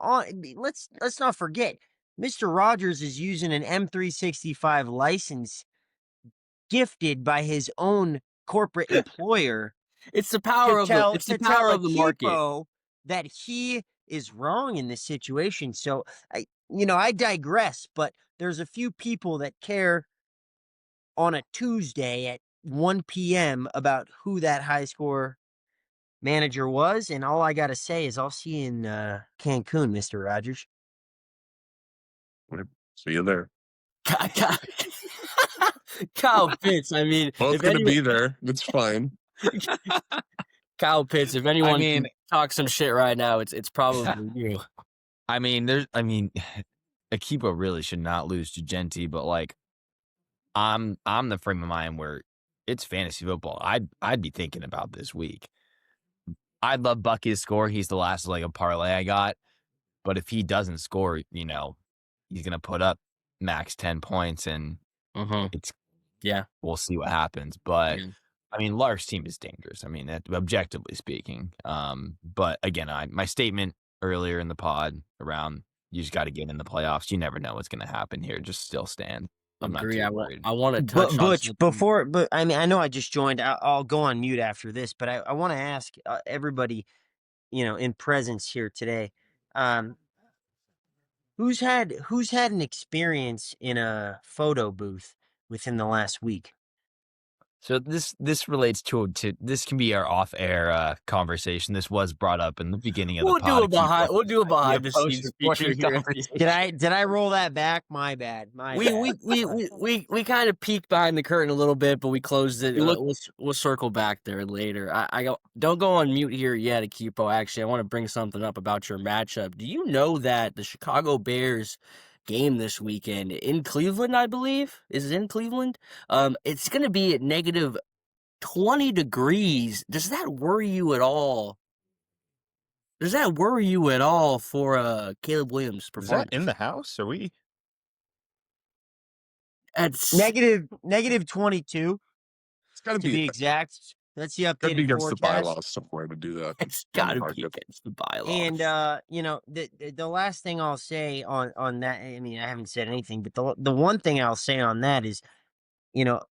[SPEAKER 5] Let's not forget, Mr. Rogers is using an M365 license gifted by his own corporate employer
[SPEAKER 1] It's the power of the it's the
[SPEAKER 5] to tell
[SPEAKER 1] power of the market.
[SPEAKER 5] Akipo that he is wrong in this situation. So I digress, but there's a few people that care on a Tuesday at 1 p.m. about who that high score manager was, and all I gotta say is I'll see you in Cancun, Mr. Rogers.
[SPEAKER 3] See you there.
[SPEAKER 1] Kyle Kyle Pitts, I mean,
[SPEAKER 3] Both
[SPEAKER 1] if
[SPEAKER 3] gonna
[SPEAKER 1] anyone
[SPEAKER 3] be there. It's fine.
[SPEAKER 1] Kyle Pitts, if
[SPEAKER 4] I
[SPEAKER 1] anyone
[SPEAKER 4] mean,
[SPEAKER 1] can talk some shit right now, it's probably you.
[SPEAKER 4] Akipo really should not lose to Genti, but like I'm the frame of mind where it's fantasy football. I'd be thinking about this week. I'd love Bucky to score. He's the last leg of parlay I got. But if he doesn't score, he's gonna put up max 10 points, and
[SPEAKER 1] Mhm.
[SPEAKER 4] it's
[SPEAKER 1] Yeah,
[SPEAKER 4] we'll see what happens. But
[SPEAKER 1] yeah.
[SPEAKER 4] Lark's team is dangerous. Objectively speaking. But again, my statement earlier in the pod around you just got to get in the playoffs. You never know what's going to happen here. Just still stand. I'm not
[SPEAKER 1] Agree.
[SPEAKER 4] too
[SPEAKER 1] I
[SPEAKER 4] worried.
[SPEAKER 1] wanna
[SPEAKER 5] But
[SPEAKER 1] touch on
[SPEAKER 5] Butch,
[SPEAKER 1] something.
[SPEAKER 5] I mean, I know I just joined. I'll go on mute after this, but I want to ask everybody, in presence here today, um, who's had an experience in a photo booth within the last week?
[SPEAKER 4] So this relates to this can be our off air conversation. This was brought up in the beginning of the pod.
[SPEAKER 1] We'll do a
[SPEAKER 4] Be a
[SPEAKER 1] behind the
[SPEAKER 4] post
[SPEAKER 1] scenes feature
[SPEAKER 4] sporting
[SPEAKER 1] here at the
[SPEAKER 4] conversation.
[SPEAKER 5] Did I roll that back? My bad. My bad.
[SPEAKER 1] we kind of peeked behind the curtain a little bit, but we closed it.
[SPEAKER 4] You look
[SPEAKER 1] We'll circle back there later. Don't go on mute here yet, Akipo. Actually, I want to bring something up about your matchup. Do you know that the Chicago Bears game this weekend in Cleveland, I believe, is in Cleveland? It's going to be at negative 20 degrees. Does that worry you at all? Does that worry you at all for Caleb Williams'
[SPEAKER 2] Is that
[SPEAKER 1] performance?
[SPEAKER 2] in the house? Are we?
[SPEAKER 1] It's
[SPEAKER 5] Negative 22
[SPEAKER 3] It's gotta
[SPEAKER 5] to
[SPEAKER 3] be
[SPEAKER 5] be exact. That's the
[SPEAKER 3] gotta be
[SPEAKER 5] updated
[SPEAKER 3] against the
[SPEAKER 5] forecast.
[SPEAKER 3] bylaws somewhere to do that.
[SPEAKER 1] it's
[SPEAKER 3] In
[SPEAKER 1] got
[SPEAKER 3] the
[SPEAKER 1] to be
[SPEAKER 3] market.
[SPEAKER 1] against the bylaws.
[SPEAKER 5] And the last thing I'll say on that, I mean, I haven't said anything, but the one thing I'll say on that is,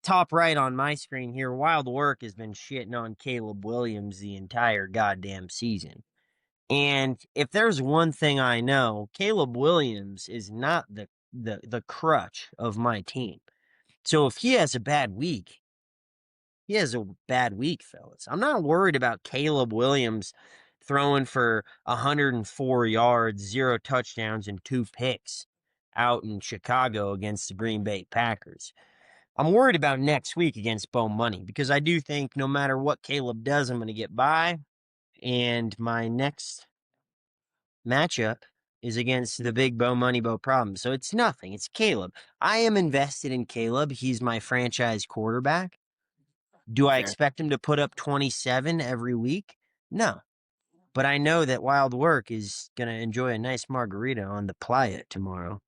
[SPEAKER 5] top right on my screen here, Wild Work has been shitting on Caleb Williams the entire goddamn season. And if there's one thing I know, Caleb Williams is not the crutch of my team. So if he has a bad week, he has a bad week, fellas. I'm not worried about Caleb Williams throwing for 104 yards, 0 touchdowns, and 2 picks out in Chicago against the Green Bay Packers. I'm worried about next week against Bo Money because I do think no matter what Caleb does, I'm going to get by. And my next matchup is against the big Bo Money Bo problem. So it's nothing. It's Caleb. I am invested in Caleb. He's my franchise quarterback. Do I
[SPEAKER 1] Fair.
[SPEAKER 5] expect him to put up 27 every week? No. But I know that Wild Work is going to enjoy a nice margarita on the playa tomorrow.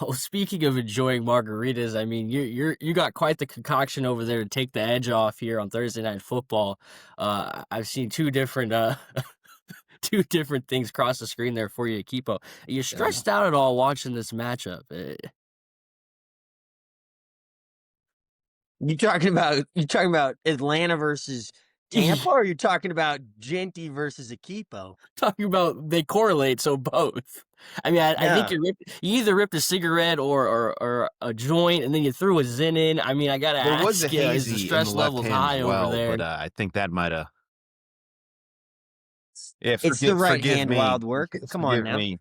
[SPEAKER 1] Oh, speaking of enjoying margaritas, I mean, you got quite the concoction over there to take the edge off here on Thursday Night Football. I've seen two different two different things cross the screen there for you, Kipo. Are you stressed out at all watching this matchup?
[SPEAKER 5] You talking about Atlanta versus Tampa, or you talking about Genty versus Akipo?
[SPEAKER 1] Talking about they correlate, so both. I mean, I think
[SPEAKER 5] No.
[SPEAKER 1] you either ripped a cigarette or a joint, and then you threw a Zin in. I mean, I gotta
[SPEAKER 2] There was a
[SPEAKER 1] ask you, is the
[SPEAKER 2] hazy in the
[SPEAKER 1] stress
[SPEAKER 2] left
[SPEAKER 1] levels
[SPEAKER 2] hand as
[SPEAKER 1] high over
[SPEAKER 2] well,
[SPEAKER 1] there?
[SPEAKER 2] but I think that might have. Yeah,
[SPEAKER 5] It's the right
[SPEAKER 2] forgive
[SPEAKER 5] hand
[SPEAKER 2] me.
[SPEAKER 5] Wild Work. Come on
[SPEAKER 2] Forgive
[SPEAKER 5] now.
[SPEAKER 2] me.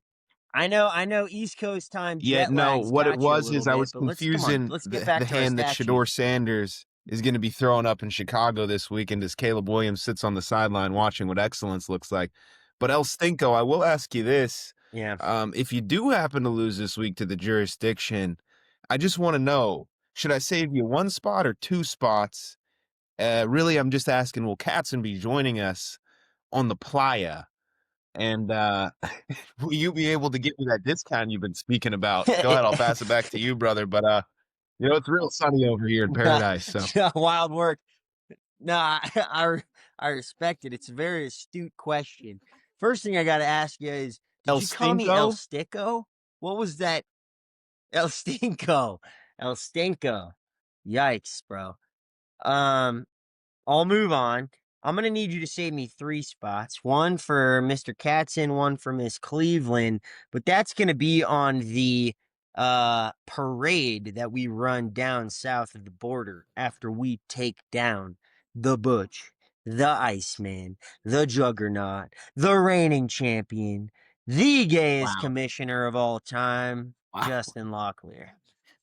[SPEAKER 5] I know East Coast time
[SPEAKER 2] Yeah,
[SPEAKER 5] jet
[SPEAKER 2] no,
[SPEAKER 5] lag's
[SPEAKER 2] what it
[SPEAKER 5] got you a
[SPEAKER 2] was
[SPEAKER 5] little
[SPEAKER 2] is I
[SPEAKER 5] bit,
[SPEAKER 2] was
[SPEAKER 5] but come on,
[SPEAKER 2] confusing
[SPEAKER 5] let's get
[SPEAKER 2] the
[SPEAKER 5] back to our
[SPEAKER 2] hand that
[SPEAKER 5] stat
[SPEAKER 2] Shador
[SPEAKER 5] sheet.
[SPEAKER 2] Sanders is going to be throwing up in Chicago this weekend as Caleb Williams sits on the sideline watching what excellence looks like. But El Stinko, I will ask you this.
[SPEAKER 5] Yeah.
[SPEAKER 2] If you do happen to lose this week to the jurisdiction, I just want to know, should I save you one spot or two spots? Really, I'm just asking, will Katzen be joining us on the playa? And will you be able to get me that discount you've been speaking about? Go ahead, I'll pass it back to you, brother. But it's real sunny over here in paradise. So
[SPEAKER 5] Wild Work. No, I respect it. It's a very astute question. First thing I got to ask you is, did
[SPEAKER 2] El
[SPEAKER 5] you call me El
[SPEAKER 2] Stinko?
[SPEAKER 5] Sticko? What was that? El Stinko. El Stinko. Yikes, bro. Um, I'll move on. I'm gonna need you to save me 3 spots. One for Mr. Katzen, one for Miss Cleveland. But that's gonna be on the parade that we run down south of the border after we take down the Butch, the Iceman, the Juggernaut, the reigning champion, the gayest
[SPEAKER 1] Wow.
[SPEAKER 5] commissioner of all time,
[SPEAKER 1] Wow.
[SPEAKER 5] Justin Locklear.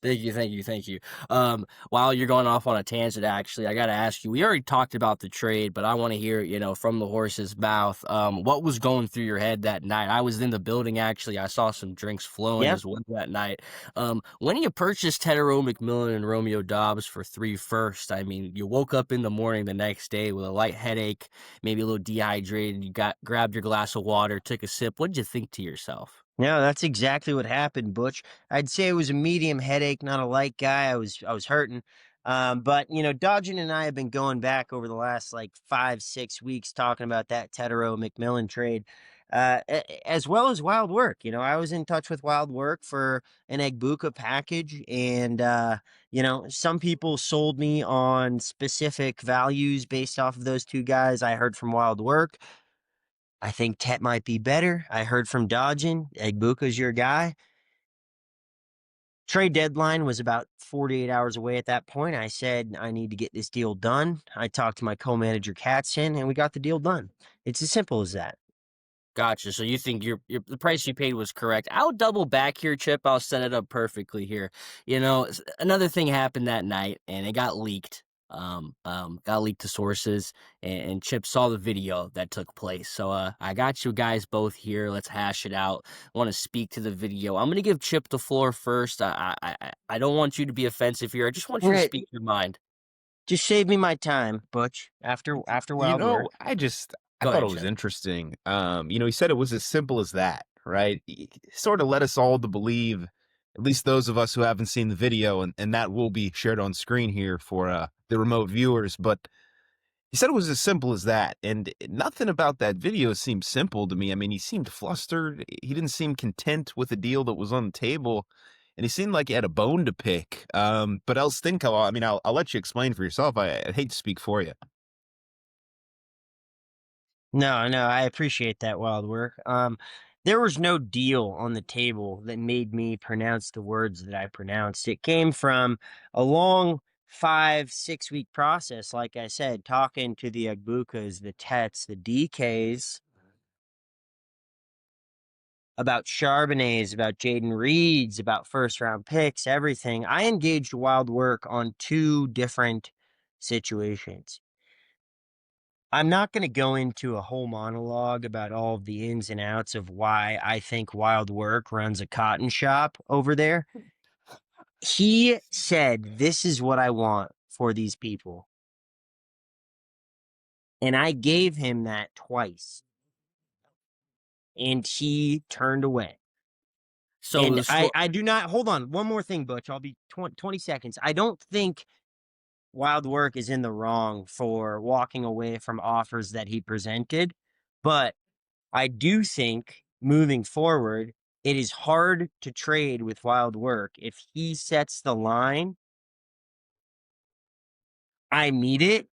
[SPEAKER 1] Thank you. While you're going off on a tangent, actually, I gotta ask you. We already talked about the trade, but I want to hear, from the horse's mouth. What was going through your head that night? I was in the building. Actually, I saw some drinks flowing
[SPEAKER 5] Yeah.
[SPEAKER 1] as well that night. When you purchased Hetero McMillan and Romeo Dobbs for 3 first, I mean, you woke up in the morning the next day with a light headache, maybe a little dehydrated. You grabbed your glass of water, took a sip. What did you think to yourself?
[SPEAKER 5] No, that's exactly what happened, Butch. I'd say it was a medium headache, not a light guy. I was hurting. But Dodgen and I have been going back over the last like 5, 6 weeks talking about that Tedero McMillan trade, as well as Wild Work. I was in touch with Wild Work for an Egbuka package, and some people sold me on specific values based off of those two guys. I heard from Wild Work. I think Tet might be better. I heard from Dodgen. Egbuka's your guy. Trade deadline was about 48 hours away at that point. I said, I need to get this deal done. I talked to my co-manager, Katzen, and we got the deal done. It's as simple as that.
[SPEAKER 1] Gotcha. So you think the price you paid was correct. I'll double back here, Chip. I'll set it up perfectly here. Another thing happened that night, and it got leaked. Got leaked to sources, and Chip saw the video that took place. So I got you guys both here. Let's hash it out. I want to speak to the video. I'm gonna give Chip the floor first. I don't want you to be offensive here. I just want you to
[SPEAKER 5] Right.
[SPEAKER 1] speak your mind.
[SPEAKER 5] Just save me my time, Butch, after Wild Work.
[SPEAKER 2] I
[SPEAKER 1] Go
[SPEAKER 2] thought
[SPEAKER 1] ahead,
[SPEAKER 2] it was
[SPEAKER 1] Chip.
[SPEAKER 2] interesting. He said it was as simple as that, right? He sort of led us all to believe, at least those of us who haven't seen the video, and that will be shared on screen here for the remote viewers. But he said it was as simple as that, and nothing about that video seemed simple to me. I mean, he seemed flustered. He didn't seem content with the deal that was on the table, and he seemed like he had a bone to pick. But El Stinko, I mean, I'll let you explain for yourself. I'd hate to speak for you.
[SPEAKER 5] No, I appreciate that, Wild Work. There was no deal on the table that made me pronounce the words that I pronounced. It came from a long 5, 6 week process, like I said, talking to the Agbukas, the Tets, the DKs, about Charbonnets, about Jaden Reeds, about first round picks, everything. I engaged Wild Work on 2 different situations. I'm not going to go into a whole monologue about all of the ins and outs of why I think Wild Work runs a cotton shop over there. He said, "This is what I want for these people." And I gave him that twice. And he turned away.
[SPEAKER 1] So
[SPEAKER 5] And
[SPEAKER 1] the score.
[SPEAKER 5] I do not, hold on, one more thing, Butch. I'll be 20 seconds. I don't think Wild Work is in the wrong for walking away from offers that he presented, but I do think moving forward, it is hard to trade with Wild Work. If he sets the line, I meet it,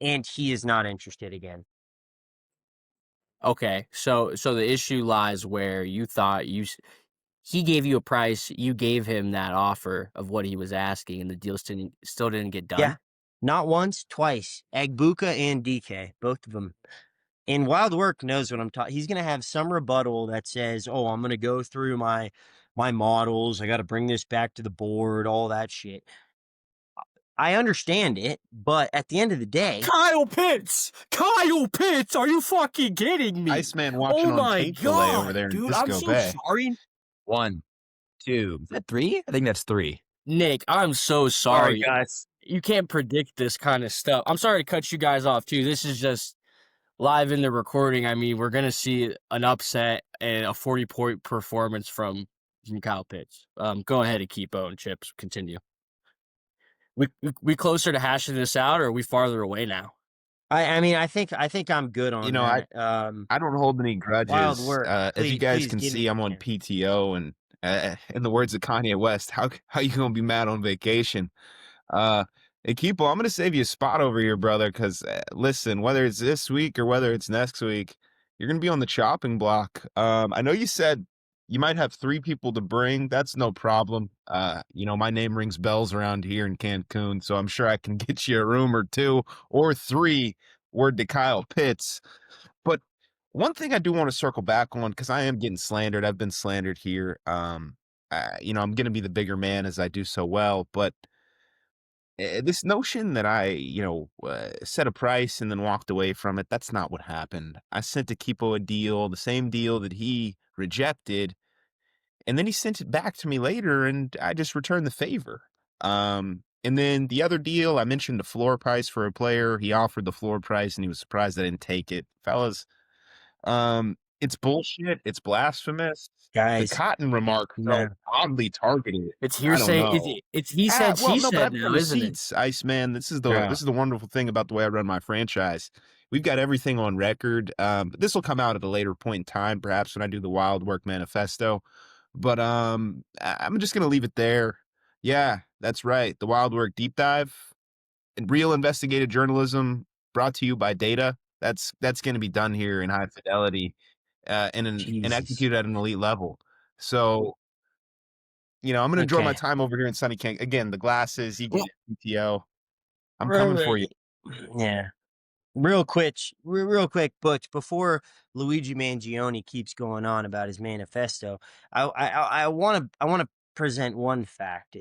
[SPEAKER 5] and he is not interested again.
[SPEAKER 1] Okay, so the issue lies where you thought he gave you a price, you gave him that offer of what he was asking, and the deal still didn't get done?
[SPEAKER 5] Yeah, not once, twice. Agbuka and DK, both of them. And Wild Work knows what I'm talking. He's going to have some rebuttal that says, "Oh, I'm going to go through my models. I got to bring this back to the board, all that shit." I understand it, but at the end of the day,
[SPEAKER 1] Kyle Pitts! Kyle Pitts! Are you fucking kidding me?
[SPEAKER 2] Iceman watching
[SPEAKER 1] Oh
[SPEAKER 2] on
[SPEAKER 1] my
[SPEAKER 2] Chick-fil-A over
[SPEAKER 1] god,
[SPEAKER 2] there in
[SPEAKER 1] dude! I'm
[SPEAKER 2] Disco
[SPEAKER 1] so
[SPEAKER 2] Bay.
[SPEAKER 1] sorry,
[SPEAKER 4] 1, 2. Is that 3? I think that's 3.
[SPEAKER 1] Nick. I'm so
[SPEAKER 5] sorry
[SPEAKER 1] sorry.
[SPEAKER 5] guys.
[SPEAKER 1] You can't predict this kind of stuff. I'm sorry to cut you guys off too. This is just live in the recording. I mean, we're gonna see an upset and a 40-point performance from Kyle Pitts. Go ahead and keep on Chips. Continue. We closer to hashing this out, or are we farther away now?
[SPEAKER 5] I mean, I think I'm good on
[SPEAKER 2] You know,
[SPEAKER 5] that.
[SPEAKER 2] I don't hold any
[SPEAKER 5] Wild
[SPEAKER 2] grudges.
[SPEAKER 5] Work.
[SPEAKER 2] As you guys
[SPEAKER 5] Please
[SPEAKER 2] can
[SPEAKER 5] give
[SPEAKER 2] see,
[SPEAKER 5] me
[SPEAKER 2] I'm
[SPEAKER 5] a
[SPEAKER 2] on
[SPEAKER 5] chance.
[SPEAKER 2] PTO, and in the words of Kanye West, how you gonna be mad on vacation? Hey, Keepo, I'm gonna save you a spot over here, brother. Because listen, whether it's this week or whether it's next week, you're gonna be on the chopping block. I know you said you might have 3 people to bring. That's no problem. You know, my name rings bells around here in Cancun, so I'm sure I can get you a room or 2 or 3. Word to Kyle Pitts. But one thing I do want to circle back on, because I am getting slandered. I've been slandered here. You know, I'm gonna be the bigger man as I do so well, but this notion that I, set a price and then walked away from it, that's not what happened. I sent Akipo a deal, the same deal that he rejected, and then he sent it back to me later, and I just returned the favor. And then the other deal, I mentioned the floor price for a player. He offered the floor price, and he was surprised I didn't take it. Fellas, it's bullshit. It's blasphemous. The
[SPEAKER 5] Guys,
[SPEAKER 2] cotton remark
[SPEAKER 5] no.
[SPEAKER 2] felt oddly targeted.
[SPEAKER 1] It's
[SPEAKER 2] I don't
[SPEAKER 1] hearsay.
[SPEAKER 2] know.
[SPEAKER 1] It's he said,
[SPEAKER 2] Well,
[SPEAKER 1] she
[SPEAKER 2] no, but
[SPEAKER 1] said
[SPEAKER 2] I've got
[SPEAKER 1] now, isn't it?
[SPEAKER 2] receipts, Iceman. This is
[SPEAKER 5] Yeah.
[SPEAKER 2] the wonderful thing about the way I run my franchise. We've got everything on record. But this will come out at a later point in time, perhaps when I do the Wild Work Manifesto. But I'm just gonna leave it there. Yeah, that's right. The Wild Work Deep Dive and real investigative journalism brought to you by data. That's gonna be done here in high fidelity, and
[SPEAKER 5] Jesus.
[SPEAKER 2] executed at an elite level. So I'm gonna enjoy my
[SPEAKER 5] Okay.
[SPEAKER 2] time over here in sunny Cancun. Again, the glasses, you get
[SPEAKER 5] Well,
[SPEAKER 2] PTO. I'm coming for you.
[SPEAKER 5] Yeah. Real quick, Butch, before Luigi Mangione keeps going on about his manifesto, I want to present one fact.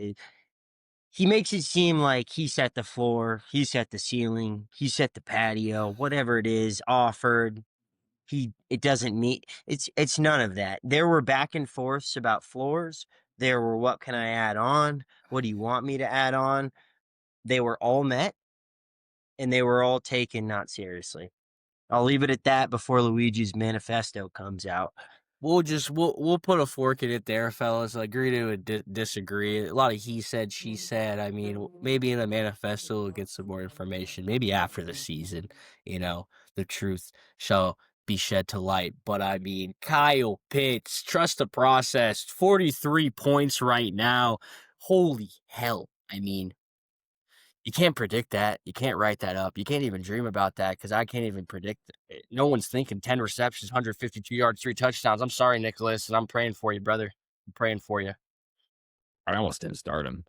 [SPEAKER 5] He makes it seem like he set the floor, he set the ceiling, he set the patio, whatever it is offered. It doesn't meet. It's none of that. There were back and forths about floors. There were, what can I add on? What do you want me to add on? They were all met, and they were all taken not seriously. I'll leave it at that before Luigi's manifesto comes out.
[SPEAKER 1] We'll put a fork in it there, fellas. Agree to disagree. A lot of he said, she said. I mean, maybe in the manifesto we'll get some more information. Maybe after the season, the truth shall be shed to light. But I mean, Kyle Pitts, trust the process. 43 points right now. Holy hell! I mean, you can't predict that. You can't write that up. You can't even dream about that because I can't even predict it. No one's thinking 10 receptions, 152 yards, 3 touchdowns. I'm sorry, Nicholas, and I'm praying for you, brother. I'm praying for you.
[SPEAKER 4] I almost didn't start him.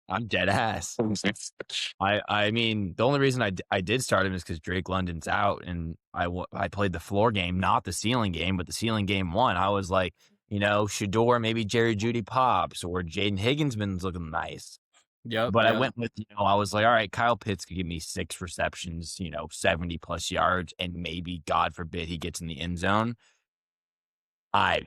[SPEAKER 4] I'm dead ass. I mean, the only reason I did start him is because Drake London's out, and I played the floor game, not the ceiling game, but the ceiling game won. I was like, Shador, maybe Jerry Judy pops, or Jaden Higginsman's looking nice.
[SPEAKER 1] Yep,
[SPEAKER 4] But I
[SPEAKER 1] yep.
[SPEAKER 4] went with, I was like, all right, Kyle Pitts could give me 6 receptions, 70 plus yards, and maybe, God forbid, he gets in the end zone. I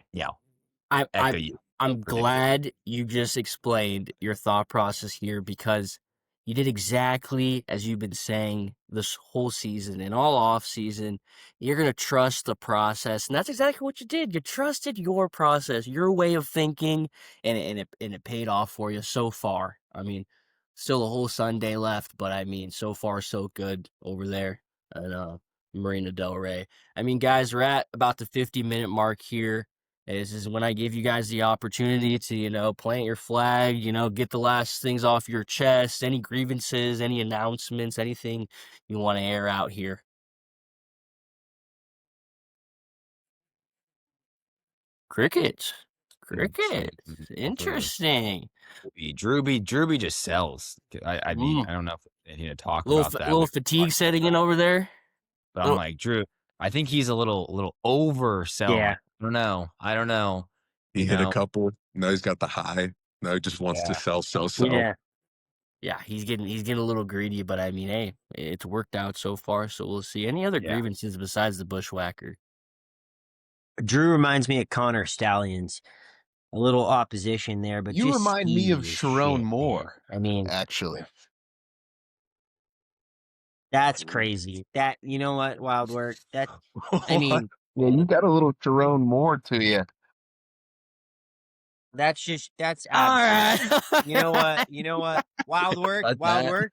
[SPEAKER 1] I I
[SPEAKER 4] echo you
[SPEAKER 1] I'm
[SPEAKER 4] prediction.
[SPEAKER 1] glad you just explained your thought process here because you did exactly as you've been saying this whole season and all off season. You're gonna trust the process, and that's exactly what you did. You trusted your process, your way of thinking, and it paid off for you so far. I mean, still a whole Sunday left, but I mean, so far so good over there at Marina Del Rey. I mean, guys, we're at about the 50-minute mark here. This is when I give you guys the opportunity to, plant your flag, get the last things off your chest, any grievances, any announcements, anything you want to air out here. Crickets. Crickets.
[SPEAKER 4] Nothing.
[SPEAKER 1] Interesting.
[SPEAKER 4] Drewby just sells. I mean,
[SPEAKER 1] Mm.
[SPEAKER 4] I don't know if anything to talk
[SPEAKER 1] Little,
[SPEAKER 4] about that.
[SPEAKER 1] little fatigue setting in over there.
[SPEAKER 4] But I'm
[SPEAKER 1] Little,
[SPEAKER 4] like, Drew, I think he's a little overselling.
[SPEAKER 5] Yeah.
[SPEAKER 4] I don't know.
[SPEAKER 3] He
[SPEAKER 4] You
[SPEAKER 3] hit a
[SPEAKER 4] know,
[SPEAKER 3] couple. Now he's got the high. Now he just wants to
[SPEAKER 4] yeah.
[SPEAKER 3] sell.
[SPEAKER 5] Yeah.
[SPEAKER 1] yeah, he's getting a little greedy, but I mean, hey, it's worked out so far, so we'll see. Any other
[SPEAKER 4] Yeah.
[SPEAKER 1] grievances besides the bushwhacker?
[SPEAKER 5] Drew reminds me of Connor Stallions. A little opposition there, but
[SPEAKER 2] You
[SPEAKER 5] just
[SPEAKER 2] remind me of
[SPEAKER 5] skeevy as
[SPEAKER 2] Sherrone
[SPEAKER 5] shit, man.
[SPEAKER 2] more,
[SPEAKER 5] I mean,
[SPEAKER 2] actually.
[SPEAKER 5] that's crazy. That you know what, Wild Work? That I mean,
[SPEAKER 2] Yeah, you got a little Sherrone more to you.
[SPEAKER 5] that's
[SPEAKER 1] All
[SPEAKER 5] absurd.
[SPEAKER 1] right.
[SPEAKER 5] You know what? You know what? Wild Work,
[SPEAKER 1] Cut
[SPEAKER 5] Wild
[SPEAKER 1] that.
[SPEAKER 5] Work.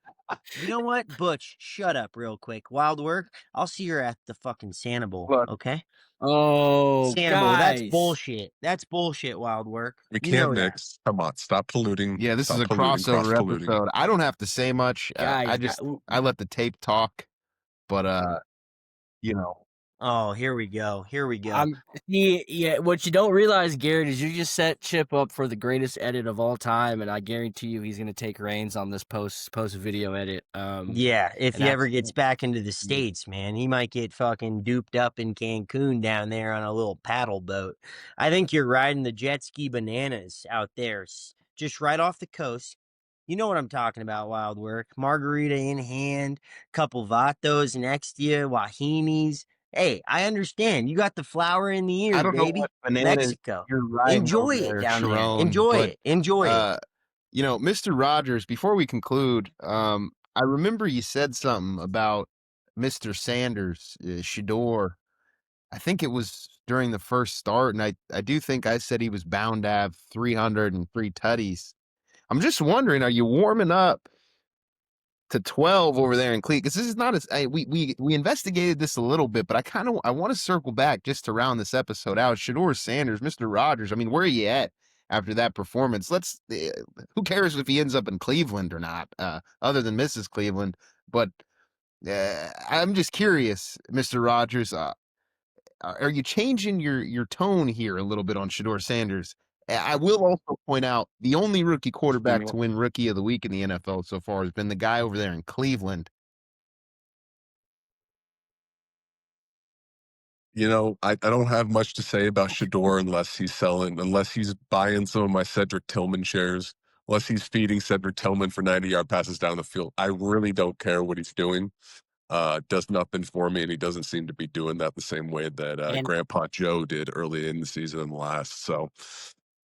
[SPEAKER 5] You know what? Butch, shut up real quick. Wild Work. I'll see you at the fucking Santa Bowl,
[SPEAKER 2] Look.
[SPEAKER 5] okay?
[SPEAKER 1] Oh,
[SPEAKER 5] Santa Bowl. That's
[SPEAKER 1] guys.
[SPEAKER 5] bullshit. That's bullshit, Wild Work.
[SPEAKER 3] We
[SPEAKER 5] You
[SPEAKER 3] can't
[SPEAKER 5] know that.
[SPEAKER 3] mix. Come on, stop polluting.
[SPEAKER 2] Yeah, this is
[SPEAKER 3] Stop
[SPEAKER 2] a
[SPEAKER 3] polluting. Cross
[SPEAKER 2] crossover
[SPEAKER 3] polluting.
[SPEAKER 2] episode. I don't have to say much.
[SPEAKER 1] Guys,
[SPEAKER 2] I let the tape talk, but you know,
[SPEAKER 5] Oh, here we go. Here we go.
[SPEAKER 1] yeah. What you don't realize, Garrett, is you just set Chip up for the greatest edit of all time, and I guarantee you, he's gonna take reins on this post video edit.
[SPEAKER 5] Yeah, if
[SPEAKER 1] And
[SPEAKER 5] he ever
[SPEAKER 1] that's
[SPEAKER 5] gets back into the
[SPEAKER 1] mm,
[SPEAKER 5] States, man, he might get fucking duped up in Cancun down there on a little paddle boat. I think you're riding the jet ski bananas out there, just right off the coast. You know what I'm talking about, Wild Work. Margarita in hand, couple vatos next to you, wahinis. Hey, I understand. You got the flower in the
[SPEAKER 2] I
[SPEAKER 5] ear,
[SPEAKER 2] don't know what
[SPEAKER 5] baby.
[SPEAKER 2] bananas
[SPEAKER 5] Mexico.
[SPEAKER 2] you're riding
[SPEAKER 5] Enjoy
[SPEAKER 2] over
[SPEAKER 5] it
[SPEAKER 2] there,
[SPEAKER 5] down there.
[SPEAKER 2] Sherrone,
[SPEAKER 5] Enjoy
[SPEAKER 2] but
[SPEAKER 5] it. Enjoy it.
[SPEAKER 2] Mr. Rogers, before we conclude, I remember you said something about Mr. Sanders, Shador. I think it was during the first start, and I do think I said he was bound to have 303 tutties. I'm just wondering, are you warming up to 12 over there in Cleveland? Because this is not as we investigated this a little bit, but I want to circle back just to round this episode out. Shador Sanders, Mr. Rogers. I mean, where are you at after that performance? Who cares if he ends up in Cleveland or not, other than Mrs. Cleveland? But I'm just curious, Mr. Rogers. Are you changing your tone here a little bit on Shador Sanders? I will also point out the only rookie quarterback to win Rookie of the Week in the NFL so far has been the guy over there in Cleveland.
[SPEAKER 3] I don't have much to say about Shador unless he's buying some of my Cedric Tillman shares, unless he's feeding Cedric Tillman for 90-yard passes down the field. I really don't care what he's doing. Does nothing for me, and he doesn't seem to be doing that the same way that
[SPEAKER 1] and
[SPEAKER 3] Grandpa Joe did early in the season and last. So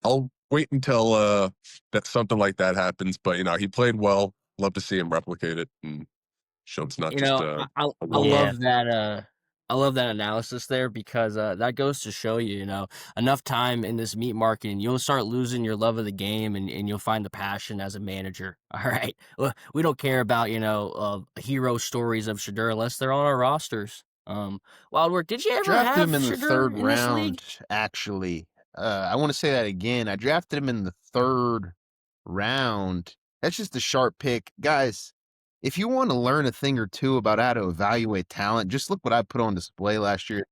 [SPEAKER 3] I'll wait until that something like that happens. But he played well. Love to see him replicate it and show it's not
[SPEAKER 1] you
[SPEAKER 3] just
[SPEAKER 1] know,
[SPEAKER 3] a
[SPEAKER 1] I
[SPEAKER 3] one
[SPEAKER 5] Yeah.
[SPEAKER 1] love that. I love that analysis there because that goes to show you, enough time in this meat market, and you'll start losing your love of the game, and you'll find the passion as a manager. All right, we don't care about hero stories of Shador unless they're on our rosters. Wild Work, did you ever
[SPEAKER 2] Drafted
[SPEAKER 1] have
[SPEAKER 2] him in the
[SPEAKER 1] Shador
[SPEAKER 2] third
[SPEAKER 1] in this league?
[SPEAKER 2] round, actually. I want to say that again. I drafted him in the third round. That's just a sharp pick. Guys, if you want to learn a thing or two about how to evaluate talent, just look what I put on display last year.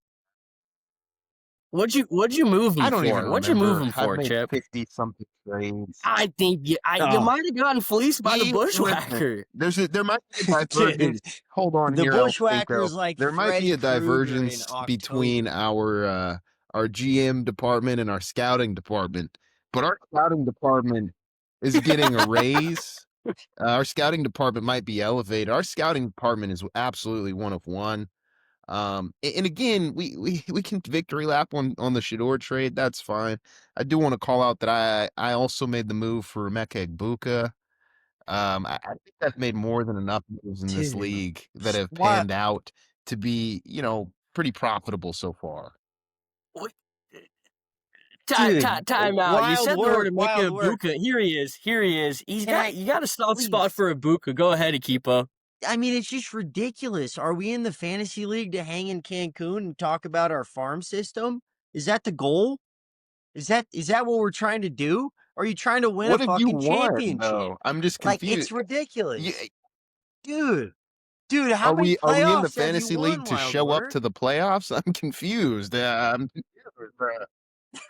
[SPEAKER 1] What'd you move
[SPEAKER 2] I
[SPEAKER 1] him
[SPEAKER 2] don't even
[SPEAKER 1] for? What'd you move
[SPEAKER 2] remember.
[SPEAKER 1] him
[SPEAKER 2] I've
[SPEAKER 1] for,
[SPEAKER 2] made
[SPEAKER 1] Chip?
[SPEAKER 2] 50-something trades.
[SPEAKER 1] I think you
[SPEAKER 5] Oh,
[SPEAKER 1] might have gotten fleeced by the
[SPEAKER 2] Listen,
[SPEAKER 1] bushwhacker.
[SPEAKER 2] there might be a
[SPEAKER 5] dude.
[SPEAKER 2] divergence. Hold on
[SPEAKER 5] The
[SPEAKER 2] here, El
[SPEAKER 5] Bushwhacker's
[SPEAKER 2] Cinco.
[SPEAKER 5] like
[SPEAKER 2] There might be
[SPEAKER 5] Freddy
[SPEAKER 2] a
[SPEAKER 5] Krueger in
[SPEAKER 2] divergence between
[SPEAKER 5] October.
[SPEAKER 2] our GM department and our scouting department, but our scouting department is getting a raise Our scouting department might be elevated. Our scouting department is absolutely one of one. And again, we can victory lap on the Shador trade. That's fine. I do want to call out that I also made the move for Emeka Egbuka. I think I've made more than enough moves in this
[SPEAKER 5] Dude,
[SPEAKER 2] league that have
[SPEAKER 5] why,
[SPEAKER 2] panned out to be, pretty profitable so far.
[SPEAKER 1] What-
[SPEAKER 5] dude,
[SPEAKER 1] Time out. You said the word
[SPEAKER 5] wild
[SPEAKER 1] Emeka
[SPEAKER 5] work.
[SPEAKER 1] Ibuka. Here he is. Here he is.
[SPEAKER 5] Can I,
[SPEAKER 1] You got a soft spot
[SPEAKER 5] please?
[SPEAKER 1] for Ibuka. Go ahead, Akipo.
[SPEAKER 5] I mean, it's just ridiculous. Are we in the fantasy league to hang in Cancun and talk about our farm system? Is that the goal? Is that what we're trying to do? Are you trying to win a
[SPEAKER 2] What have you
[SPEAKER 5] fucking
[SPEAKER 2] won
[SPEAKER 5] championship?
[SPEAKER 2] though? I'm just
[SPEAKER 5] Like,
[SPEAKER 2] confused.
[SPEAKER 5] it's ridiculous. Dude, dude, how
[SPEAKER 2] Are
[SPEAKER 5] many
[SPEAKER 2] we in the
[SPEAKER 5] playoffs have you
[SPEAKER 2] fantasy league
[SPEAKER 5] won,
[SPEAKER 2] to
[SPEAKER 5] Wild
[SPEAKER 2] show up
[SPEAKER 5] Work?
[SPEAKER 2] to the playoffs? I'm confused. I'm confused.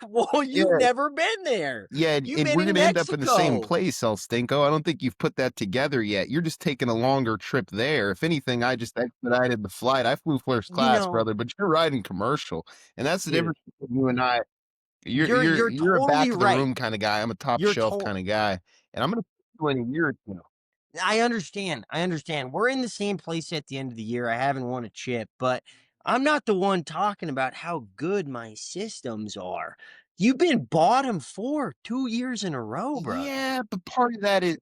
[SPEAKER 5] Well, you've
[SPEAKER 2] Yeah,
[SPEAKER 5] never been there.
[SPEAKER 2] yeah,
[SPEAKER 5] You've
[SPEAKER 2] and
[SPEAKER 5] been
[SPEAKER 2] we're
[SPEAKER 5] in
[SPEAKER 2] gonna end up in the same
[SPEAKER 5] Mexico.
[SPEAKER 2] place, El Stinko. I don't think you've put that together yet. You're just taking a longer trip there. If anything, I just expedited the flight. I flew first
[SPEAKER 5] You
[SPEAKER 2] class,
[SPEAKER 5] know,
[SPEAKER 2] brother, but you're riding commercial, and that's the
[SPEAKER 5] dude,
[SPEAKER 2] difference between you and I. You're
[SPEAKER 5] you're
[SPEAKER 2] you're
[SPEAKER 5] you're
[SPEAKER 2] you're a
[SPEAKER 5] totally
[SPEAKER 2] back of the
[SPEAKER 5] right.
[SPEAKER 2] room kind of guy. I'm a top
[SPEAKER 5] You're
[SPEAKER 2] shelf
[SPEAKER 5] told.
[SPEAKER 2] kind of guy, and I'm gonna put you in a year or two.
[SPEAKER 5] I understand. I understand. We're in the same place at the end of the year. I haven't won a chip, but I'm not the one talking about how good my systems are. You've been bottom 4 2 years in a row, brother.
[SPEAKER 2] Yeah, but part of that is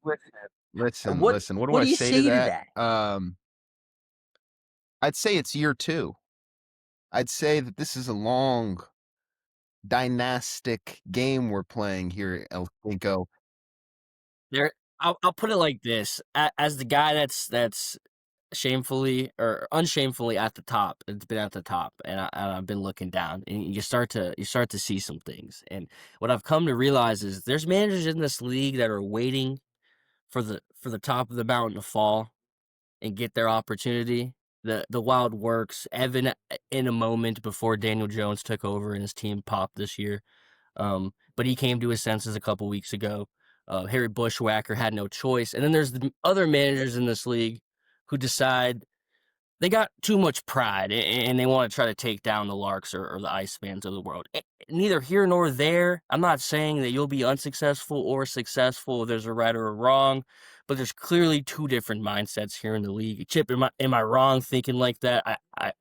[SPEAKER 2] listen,
[SPEAKER 5] What
[SPEAKER 2] listen. What do
[SPEAKER 5] what
[SPEAKER 2] I
[SPEAKER 5] do you
[SPEAKER 2] say to
[SPEAKER 5] say to
[SPEAKER 2] that?
[SPEAKER 5] that?
[SPEAKER 2] I'd say it's year two. I'd say that this is a long dynastic game we're playing here, El Cinco.
[SPEAKER 1] There, I'll put it like this: as the guy that's shamefully or unshamefully at the top, it's been at the top, and I've been looking down, and you start to see some things. And what I've come to realize is there's managers in this league that are waiting for the top of the mountain to fall and get their opportunity. The Wild works. Evan, in a moment before Daniel Jones took over and his team popped this year, but he came to his senses a couple weeks ago. Harry Bushwhacker had no choice, and then there's the other managers in this league who decide they got too much pride and they want to try to take down the Larks or the Icemans of the world. Neither here nor there. I'm not saying that you'll be unsuccessful or successful. There's a right or a wrong, but there's clearly two different mindsets here in the league. Chip, am I wrong thinking like that?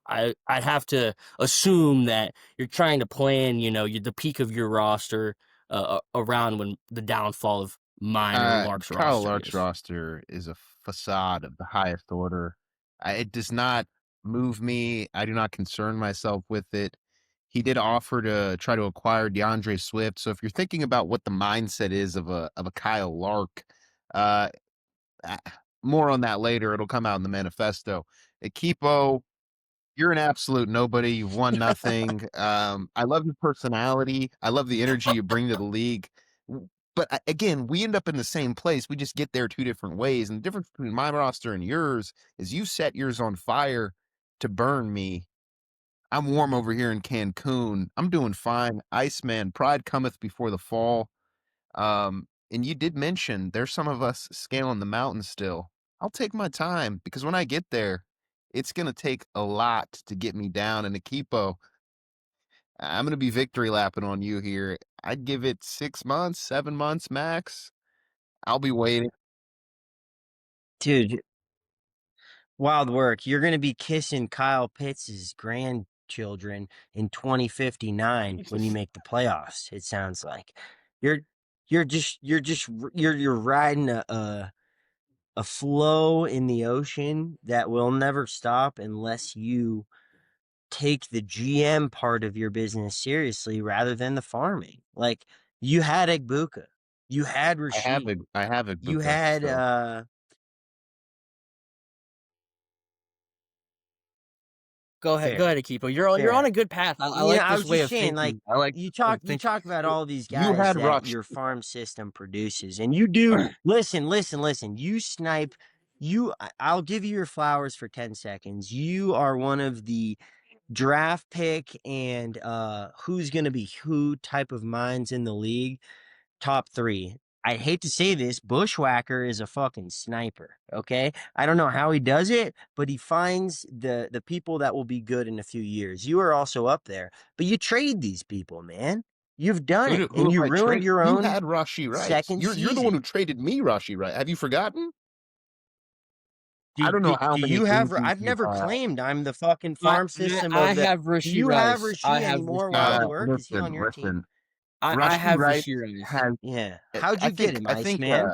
[SPEAKER 1] I have to assume that you're trying to plan, the peak of your roster around when the downfall of mine or Lark's
[SPEAKER 2] Kyle
[SPEAKER 1] roster
[SPEAKER 2] Lark's
[SPEAKER 1] is.
[SPEAKER 2] roster is a facade of the highest order. It does not move me. I do not concern myself with it. He did offer to try to acquire DeAndre Swift. So if you're thinking about what the mindset is of a Kyle Lark, uh, ah, more on that later. It'll come out in the manifesto. Equipo, you're an absolute nobody. You've won nothing. I love your personality. I love the energy you bring to the league. But again, we end up in the same place. We just get there two different ways. And the difference between my roster and yours is you set yours on fire to burn me. I'm warm over here in Cancun. I'm doing fine. Iceman, pride cometh before the fall. And you did mention there's some of us scaling the mountain still. I'll take my time because when I get there, it's gonna take a lot to get me down. And Akipo, I'm gonna be victory lapping on you here. I'd give it 6 months, 7 months max. I'll be waiting.
[SPEAKER 5] Dude, wild work. You're going to be kissing Kyle Pitts' grandchildren in 2059 when you make the playoffs. It sounds like you're you're riding a flow in the ocean that will never stop unless you take the GM part of your business seriously rather than the farming. Like you had Egbuka, you had Rashid,
[SPEAKER 2] I have a
[SPEAKER 5] you
[SPEAKER 2] Buka
[SPEAKER 5] had
[SPEAKER 2] still.
[SPEAKER 5] fair.
[SPEAKER 1] Go ahead, Akipo. You're on
[SPEAKER 5] Fair.
[SPEAKER 1] a good path. I
[SPEAKER 5] You know,
[SPEAKER 1] like
[SPEAKER 5] I
[SPEAKER 1] this
[SPEAKER 5] was
[SPEAKER 1] way
[SPEAKER 5] just
[SPEAKER 1] of
[SPEAKER 5] saying, like
[SPEAKER 1] thinking. I like of
[SPEAKER 5] you
[SPEAKER 1] thinking.
[SPEAKER 5] talk about all these
[SPEAKER 2] You
[SPEAKER 5] guys
[SPEAKER 2] had
[SPEAKER 5] that
[SPEAKER 2] Rush.
[SPEAKER 5] your farm system produces, and you do listen. You snipe. I'll give you your flowers for 10 seconds. You are one of the draft pick and who's gonna be who type of minds in the league. Top three. I hate to say this, Bushwhacker is a fucking sniper. Okay, I don't know how he does it, but he finds the people that will be good in a few years. You are also up there, but you trade these people, man. You've done it,
[SPEAKER 2] Who
[SPEAKER 5] and you
[SPEAKER 2] have I
[SPEAKER 5] ruined
[SPEAKER 2] traded?
[SPEAKER 5] your
[SPEAKER 2] You
[SPEAKER 5] own
[SPEAKER 2] had Rashi Rice.
[SPEAKER 5] second
[SPEAKER 2] You're the one who
[SPEAKER 5] season.
[SPEAKER 2] traded me Rashi Rice. Have you forgotten? I
[SPEAKER 5] Do,
[SPEAKER 2] don't
[SPEAKER 5] do,
[SPEAKER 2] know how
[SPEAKER 5] do
[SPEAKER 2] many
[SPEAKER 5] you have?
[SPEAKER 2] injuries
[SPEAKER 5] I've
[SPEAKER 2] you've
[SPEAKER 5] never
[SPEAKER 2] had.
[SPEAKER 5] claimed I'm the fucking
[SPEAKER 1] I
[SPEAKER 5] farm system
[SPEAKER 1] I
[SPEAKER 5] of the.
[SPEAKER 1] have
[SPEAKER 5] Do
[SPEAKER 1] Rasheed
[SPEAKER 5] you have
[SPEAKER 1] Rice. I
[SPEAKER 5] Rasheed
[SPEAKER 1] have
[SPEAKER 5] anymore?
[SPEAKER 1] Rasheed
[SPEAKER 5] Wild
[SPEAKER 1] Rice.
[SPEAKER 5] at work? Is he on your team?
[SPEAKER 2] Listen.
[SPEAKER 1] I
[SPEAKER 2] Rashi
[SPEAKER 1] have
[SPEAKER 2] Rice
[SPEAKER 1] Rasheed Rice.
[SPEAKER 2] has.
[SPEAKER 5] Yeah. How'd
[SPEAKER 2] I
[SPEAKER 5] you get
[SPEAKER 2] think.
[SPEAKER 5] him,
[SPEAKER 2] I think.
[SPEAKER 5] Iceman?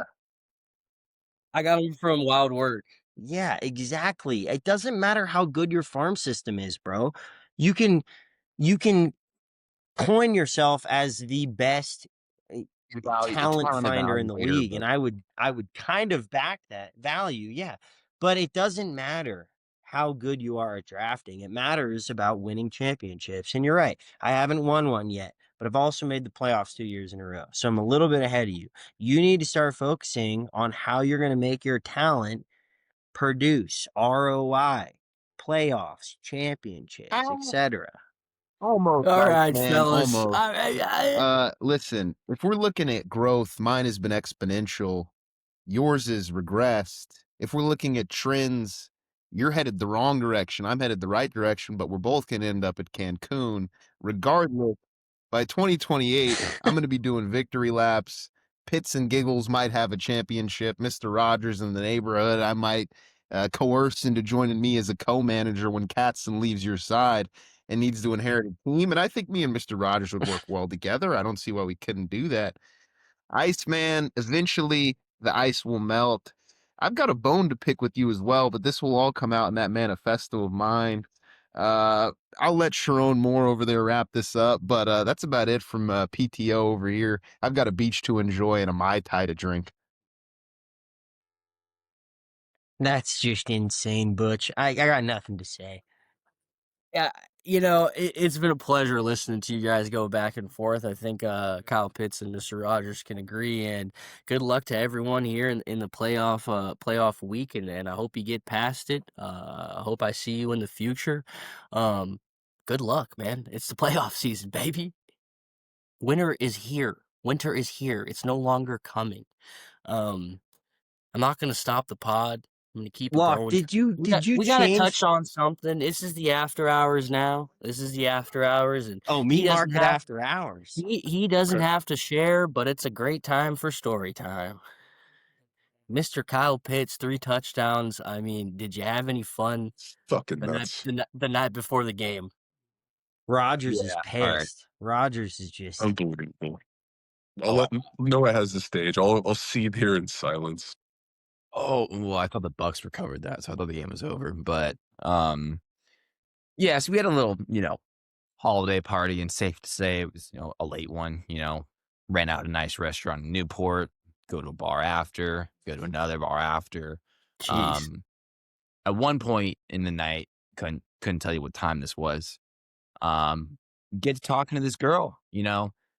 [SPEAKER 1] I got him from Wild Work.
[SPEAKER 5] Yeah, exactly. It doesn't matter how good your farm system is, bro. You can coin yourself as the best
[SPEAKER 2] It's
[SPEAKER 5] talent
[SPEAKER 2] fine
[SPEAKER 5] finder in the
[SPEAKER 2] evaluator,
[SPEAKER 5] league,
[SPEAKER 2] but
[SPEAKER 5] and I would kind of back that value, yeah. But it doesn't matter how good you are at drafting. It matters about winning championships. And you're right. I haven't won one yet, but I've also made the playoffs 2 years in a row. So I'm a little bit ahead of you. You need to start focusing on how you're going to make your talent produce ROI, playoffs, championships,
[SPEAKER 2] Ah,
[SPEAKER 5] etc.
[SPEAKER 2] almost,
[SPEAKER 1] All
[SPEAKER 2] like,
[SPEAKER 1] right,
[SPEAKER 2] man,
[SPEAKER 1] fellas.
[SPEAKER 2] almost. Listen, if we're looking at growth, mine has been exponential. Yours is regressed. If we're looking at trends, you're headed the wrong direction. I'm headed the right direction, but we're both going to end up at Cancun. Regardless, by 2028, I'm going to be doing victory laps. Pits and Giggles might have a championship. Mr. Rogers in the neighborhood, I might coerce into joining me as a co-manager when Katzen leaves your side and needs to inherit a team. And I think me and Mr. Rogers would work well together. I don't see why we couldn't do that. Iceman, eventually the ice will melt. I've got a bone to pick with you as well, but this will all come out in that manifesto of mine. Uh, I'll let Sherrone Moore over there wrap this up, but that's about it from PTO over here. I've got a beach to enjoy and a Mai Tai to drink.
[SPEAKER 5] That's just insane, Butch. I got nothing to say.
[SPEAKER 1] Yeah, it's been a pleasure listening to you guys go back and forth. I think Kyle Pitts and Mr. Rogers can agree. And good luck to everyone here in the playoff week. And I hope you get past it. I hope I see you in the future. Good luck, man. It's the playoff season, baby. Winter is here. Winter is here. It's no longer coming. Um, I'm not gonna stop the pod. I'm gonna keep it
[SPEAKER 5] Lock,
[SPEAKER 1] going.
[SPEAKER 5] did you
[SPEAKER 1] We gotta touch
[SPEAKER 5] change?
[SPEAKER 1] on something. This is the after hours now. This is the after hours, and
[SPEAKER 5] Oh,
[SPEAKER 1] he
[SPEAKER 5] meat
[SPEAKER 1] doesn't
[SPEAKER 5] market
[SPEAKER 1] have
[SPEAKER 5] after hours.
[SPEAKER 1] he doesn't
[SPEAKER 3] Okay.
[SPEAKER 1] have to share, but it's a great time for story time. Mr. Kyle Pitts, 3 touchdowns. I mean, did you have any fun
[SPEAKER 3] It's fucking
[SPEAKER 1] the night
[SPEAKER 3] nuts.
[SPEAKER 1] the night before the game?
[SPEAKER 5] Rogers is
[SPEAKER 2] Yeah, all right.
[SPEAKER 5] pissed. Rogers is just
[SPEAKER 3] Unbelievable. I'll
[SPEAKER 2] Oh,
[SPEAKER 3] let Noah has the stage. I'll seethe here in silence.
[SPEAKER 4] Oh, well, I thought the Bucks recovered that, so I thought the game was over. But yeah, so we had a little, holiday party, and safe to say it was, a late one. Ran out a nice restaurant in Newport, go to a bar after, go to another bar after.
[SPEAKER 1] Jeez.
[SPEAKER 4] At one point in the night, couldn't tell you what time this was. Get to talking to this girl,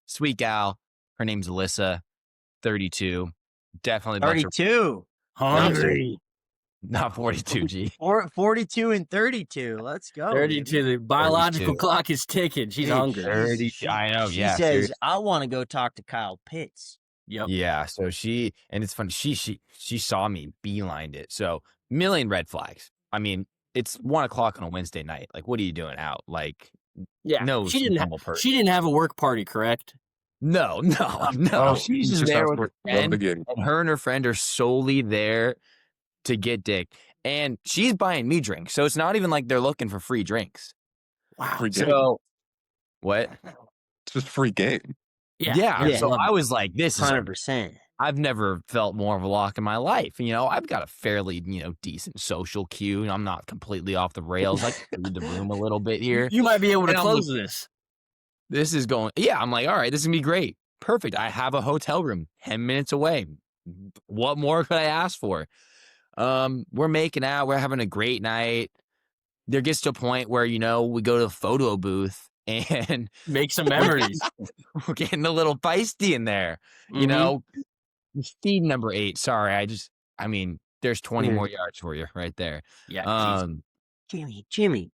[SPEAKER 4] sweet gal. Her name's Alyssa, 32. Definitely a bunch of
[SPEAKER 5] 32.
[SPEAKER 1] Hungry.
[SPEAKER 4] not 42, G.
[SPEAKER 5] 42 and 32. Let's go,
[SPEAKER 1] 32.
[SPEAKER 5] baby.
[SPEAKER 1] The biological
[SPEAKER 4] 32.
[SPEAKER 1] clock is ticking. She's
[SPEAKER 5] Dude,
[SPEAKER 1] hungry.
[SPEAKER 4] 30. I know,
[SPEAKER 5] she
[SPEAKER 4] yeah,
[SPEAKER 5] says,
[SPEAKER 4] seriously.
[SPEAKER 5] I want to go talk to Kyle Pitts.
[SPEAKER 1] Yep.
[SPEAKER 4] Yeah, so and it's funny, she saw me beelined it. So, million red flags. I mean, it's 1:00 on a Wednesday night. Like, what are you doing out? Like,
[SPEAKER 1] Yeah.
[SPEAKER 4] no,
[SPEAKER 1] She
[SPEAKER 4] some
[SPEAKER 1] didn't
[SPEAKER 4] humble person.
[SPEAKER 1] she didn't have a work party, correct?
[SPEAKER 4] No, no.
[SPEAKER 3] Oh,
[SPEAKER 4] She's
[SPEAKER 3] he's
[SPEAKER 4] just
[SPEAKER 3] just
[SPEAKER 4] there
[SPEAKER 3] out
[SPEAKER 4] with
[SPEAKER 3] for
[SPEAKER 4] her
[SPEAKER 3] love of the
[SPEAKER 4] friend,
[SPEAKER 3] game.
[SPEAKER 4] and her and her friend are solely there to get dick. And she's buying me drinks, so it's not even like they're looking for free drinks.
[SPEAKER 1] Wow.
[SPEAKER 3] Free game.
[SPEAKER 4] So, what?
[SPEAKER 3] It's just free game.
[SPEAKER 4] Yeah.
[SPEAKER 5] Yeah.
[SPEAKER 4] So
[SPEAKER 1] love
[SPEAKER 4] I
[SPEAKER 1] it.
[SPEAKER 4] was like, this is
[SPEAKER 5] 100%.
[SPEAKER 4] I've never felt more of a lock in my life. I've got a fairly, decent social cue. I'm not completely off the rails. I can read the room a little bit here.
[SPEAKER 1] You might be able to
[SPEAKER 4] And I'm
[SPEAKER 1] close this.
[SPEAKER 4] This is going, yeah, I'm like, all right, this is going to be great. Perfect. I have a hotel room 10 minutes away. What more could I ask for? We're making out. We're having a great night. There gets to a point where, we go to the photo booth and
[SPEAKER 1] Make some memories.
[SPEAKER 4] we're getting a little feisty in there.
[SPEAKER 1] Mhm.
[SPEAKER 4] Feed number 8. Sorry, there's 20
[SPEAKER 5] Mhm.
[SPEAKER 4] more yards for you right there.
[SPEAKER 1] Yeah. Jeez.
[SPEAKER 5] Jimmy.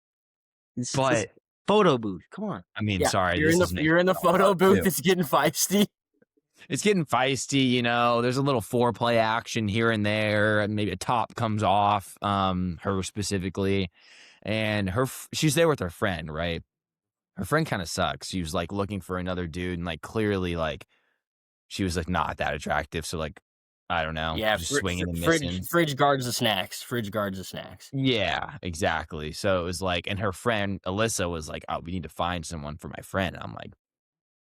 [SPEAKER 5] This
[SPEAKER 4] But
[SPEAKER 5] photo booth. Come on.
[SPEAKER 1] Yeah.
[SPEAKER 4] sorry,
[SPEAKER 1] You're
[SPEAKER 4] this
[SPEAKER 1] in
[SPEAKER 4] is
[SPEAKER 1] the you're in the photo booth. It's getting feisty.
[SPEAKER 4] It's getting feisty, there's a little foreplay action here and there, and maybe a top comes off, her specifically, and she's there with her friend, right? her friend kind of sucks. She was like looking for another dude, and like clearly like she was like not that attractive. So like I don't know,
[SPEAKER 1] Yeah,
[SPEAKER 4] just swinging and missing.
[SPEAKER 1] fridge guards the snacks. Fridge guards the snacks.
[SPEAKER 4] Yeah, exactly. So it was like, and her friend Alyssa was like, "Oh, we need to find someone for my friend." And I'm like,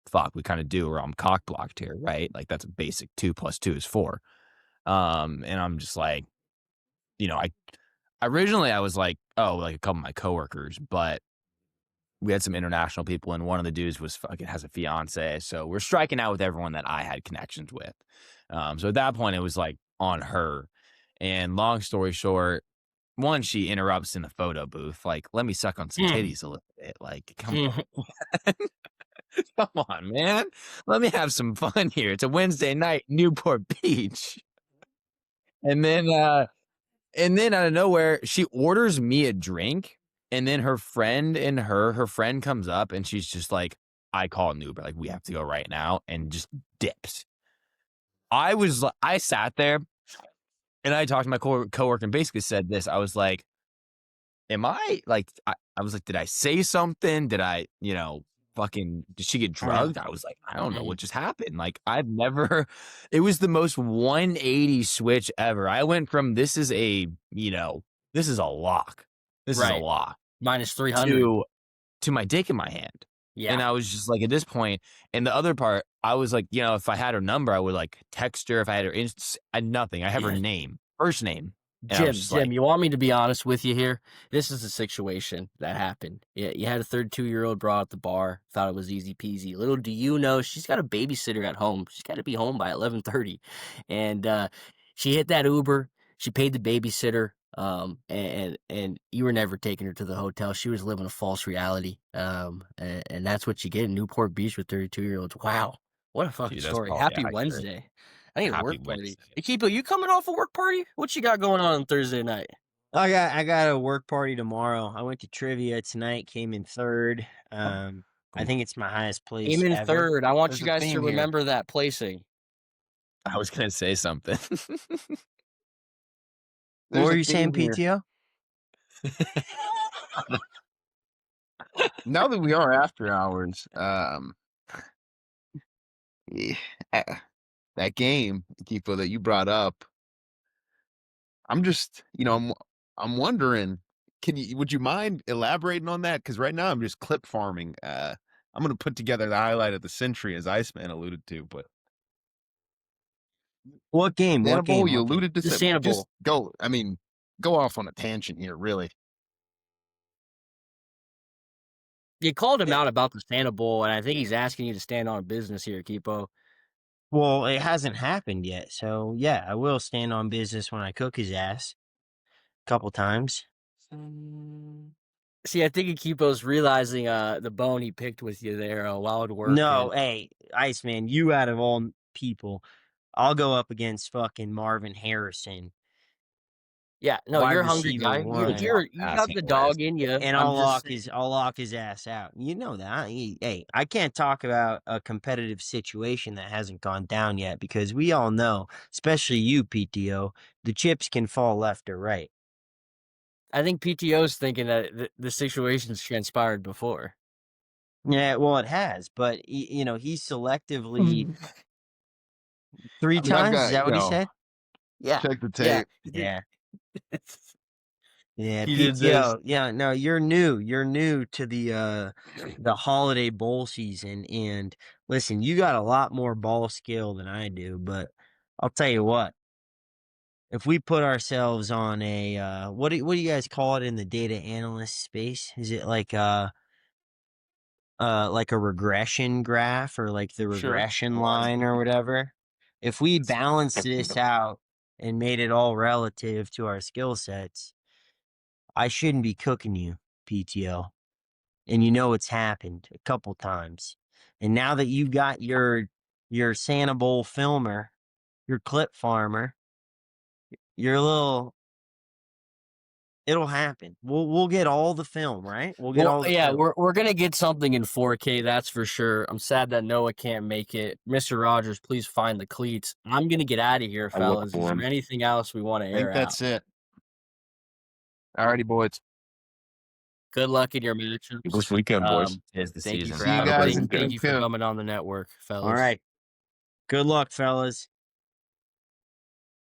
[SPEAKER 4] "Fuck, we kind of do, or I'm cock blocked here, right? Like that's a basic 2 + 2 is 4." And I'm just like, you know, I originally I was like, oh, like a couple of my coworkers, but we had some international people, and one of the dudes was fucking has a fiance, so we're striking out with everyone that I had connections with. So at that point, it was like on her. And long story short, one, she interrupts in the photo booth, like, "Let me suck on some
[SPEAKER 1] Mm.
[SPEAKER 4] titties a little bit." Like, come on, come on, man. Let me have some fun here. It's a Wednesday night, Newport Beach. And then, out of nowhere, she orders me a drink, and then her friend comes up, and she's just like, "I call an Uber, like, we have to go right now," and just dips. I sat there, and I talked to my coworker and basically said this. I was like, am I like I was like, did I say something? Did I, fucking did she get drugged? I was like, I don't know what just happened. Like I've never it was the most 180 switch ever. I went from this is this is a lock. This is a
[SPEAKER 1] Right.
[SPEAKER 4] lock
[SPEAKER 1] Minus 300.
[SPEAKER 4] to my dick in my hand.
[SPEAKER 1] Yeah.
[SPEAKER 4] And I was just like at this point, and the other part, I was like, if I had her number, I would like text her. If I had her nothing. I have her name, first name. And I was just
[SPEAKER 1] Jim,
[SPEAKER 4] like,
[SPEAKER 1] you want me to be honest with you here? This is a situation that happened. Yeah, you had a 32-year-old bra at the bar, thought it was easy peasy. Little do you know, she's got a babysitter at home. She's got to be home by 11:30, and she hit that Uber. She paid the babysitter, and you were never taking her to the hotel. She was living a false reality, and that's what you get in Newport Beach with 32-year-olds. Wow, what a fucking
[SPEAKER 4] dude, that's
[SPEAKER 1] story!
[SPEAKER 4] probably
[SPEAKER 1] Happy
[SPEAKER 4] accurate.
[SPEAKER 1] Wednesday. I need a
[SPEAKER 4] Happy
[SPEAKER 1] work party.
[SPEAKER 4] Wednesday.
[SPEAKER 1] Akipo, you coming off a work party? What you got going on Thursday night?
[SPEAKER 5] I got a work party tomorrow. I went to trivia tonight, came in third. I
[SPEAKER 4] Cool.
[SPEAKER 5] think it's my highest place
[SPEAKER 1] Aim in
[SPEAKER 5] ever.
[SPEAKER 1] third. I want
[SPEAKER 2] There's
[SPEAKER 1] you
[SPEAKER 2] a
[SPEAKER 1] guys to
[SPEAKER 2] theme here.
[SPEAKER 1] remember that placing.
[SPEAKER 4] I was gonna say something.
[SPEAKER 5] What
[SPEAKER 2] There's
[SPEAKER 5] were
[SPEAKER 2] a
[SPEAKER 5] you saying,
[SPEAKER 2] theme here.
[SPEAKER 5] PTO?
[SPEAKER 2] Now that we are after hours, yeah, that game, Kifo, that you brought up, I'm just, I'm wondering, would you mind elaborating on that? Because right now I'm just clip farming. I'm gonna put together the highlight of the century, as Iceman alluded to, but
[SPEAKER 5] What game? What
[SPEAKER 2] Hannibal,
[SPEAKER 5] game?
[SPEAKER 2] you
[SPEAKER 5] What game?
[SPEAKER 2] alluded to
[SPEAKER 1] The
[SPEAKER 2] some,
[SPEAKER 1] Santa
[SPEAKER 2] just
[SPEAKER 1] Bowl.
[SPEAKER 2] go off on a tangent here, really.
[SPEAKER 1] You called him out about the Santa Bowl, and I think he's asking you to stand on business here, Kipo.
[SPEAKER 5] Well, it hasn't happened yet, so yeah, I will stand on business when I cook his ass a couple times.
[SPEAKER 1] See, I think Akipo's realizing the bone he picked with you there while at work.
[SPEAKER 5] No, hey, Iceman, you out of all people, I'll go up against fucking Marvin Harrison,
[SPEAKER 1] Yeah, no,
[SPEAKER 5] wide
[SPEAKER 1] you're a hungry
[SPEAKER 5] receiver
[SPEAKER 1] guy.
[SPEAKER 5] one,
[SPEAKER 1] You got the dog in you.
[SPEAKER 5] and
[SPEAKER 1] I'm just saying.
[SPEAKER 5] I'll lock his ass out. You know that. Hey, I can't talk about a competitive situation that hasn't gone down yet because we all know, especially you, PTO, the chips can fall left or right.
[SPEAKER 1] I think PTO's thinking that the situation's transpired before.
[SPEAKER 5] Yeah, well, it has, but he's selectively three
[SPEAKER 2] I mean, I've
[SPEAKER 5] times. Is
[SPEAKER 2] got,
[SPEAKER 5] that what he said?
[SPEAKER 1] Yeah,
[SPEAKER 2] check the
[SPEAKER 1] yeah,
[SPEAKER 2] tape.
[SPEAKER 1] he did.
[SPEAKER 5] Yeah. Yeah,
[SPEAKER 1] He did this.
[SPEAKER 5] PTO. Yeah, no, you're new. You're new to the holiday bowl season, and listen, you got a lot more ball skill than I do. But I'll tell you what, if we put ourselves on a what do you guys call it in the data analyst space? Is it like a regression graph or like the
[SPEAKER 1] Sure.
[SPEAKER 5] regression line or whatever? If we balance this out and made it all relative to our skill sets, I shouldn't be cooking you, PTO. And you know it's happened a couple times. And now that you've got your Santa Bowl filmer, your clip farmer, your little it'll happen. We'll get all the film, right? We'll get all the film.
[SPEAKER 1] we're gonna get something in 4K, that's for sure. I'm sad that Noah can't make it. Mr. Rogers, please find the cleats. I'm gonna get out of here,
[SPEAKER 3] I will
[SPEAKER 1] fellas. Is
[SPEAKER 3] for
[SPEAKER 1] there
[SPEAKER 3] him.
[SPEAKER 1] anything else we want to
[SPEAKER 2] I think
[SPEAKER 1] air out?
[SPEAKER 2] that's it. Alrighty, boys.
[SPEAKER 1] Good luck in your matchups.
[SPEAKER 3] This weekend, boys.
[SPEAKER 4] Is the
[SPEAKER 1] Thank you
[SPEAKER 4] season.
[SPEAKER 1] for
[SPEAKER 2] See you
[SPEAKER 1] having
[SPEAKER 2] guys
[SPEAKER 1] me.
[SPEAKER 2] in
[SPEAKER 1] Thank you for
[SPEAKER 2] Cancun.
[SPEAKER 1] coming on the network, fellas.
[SPEAKER 5] All right. Good luck, fellas.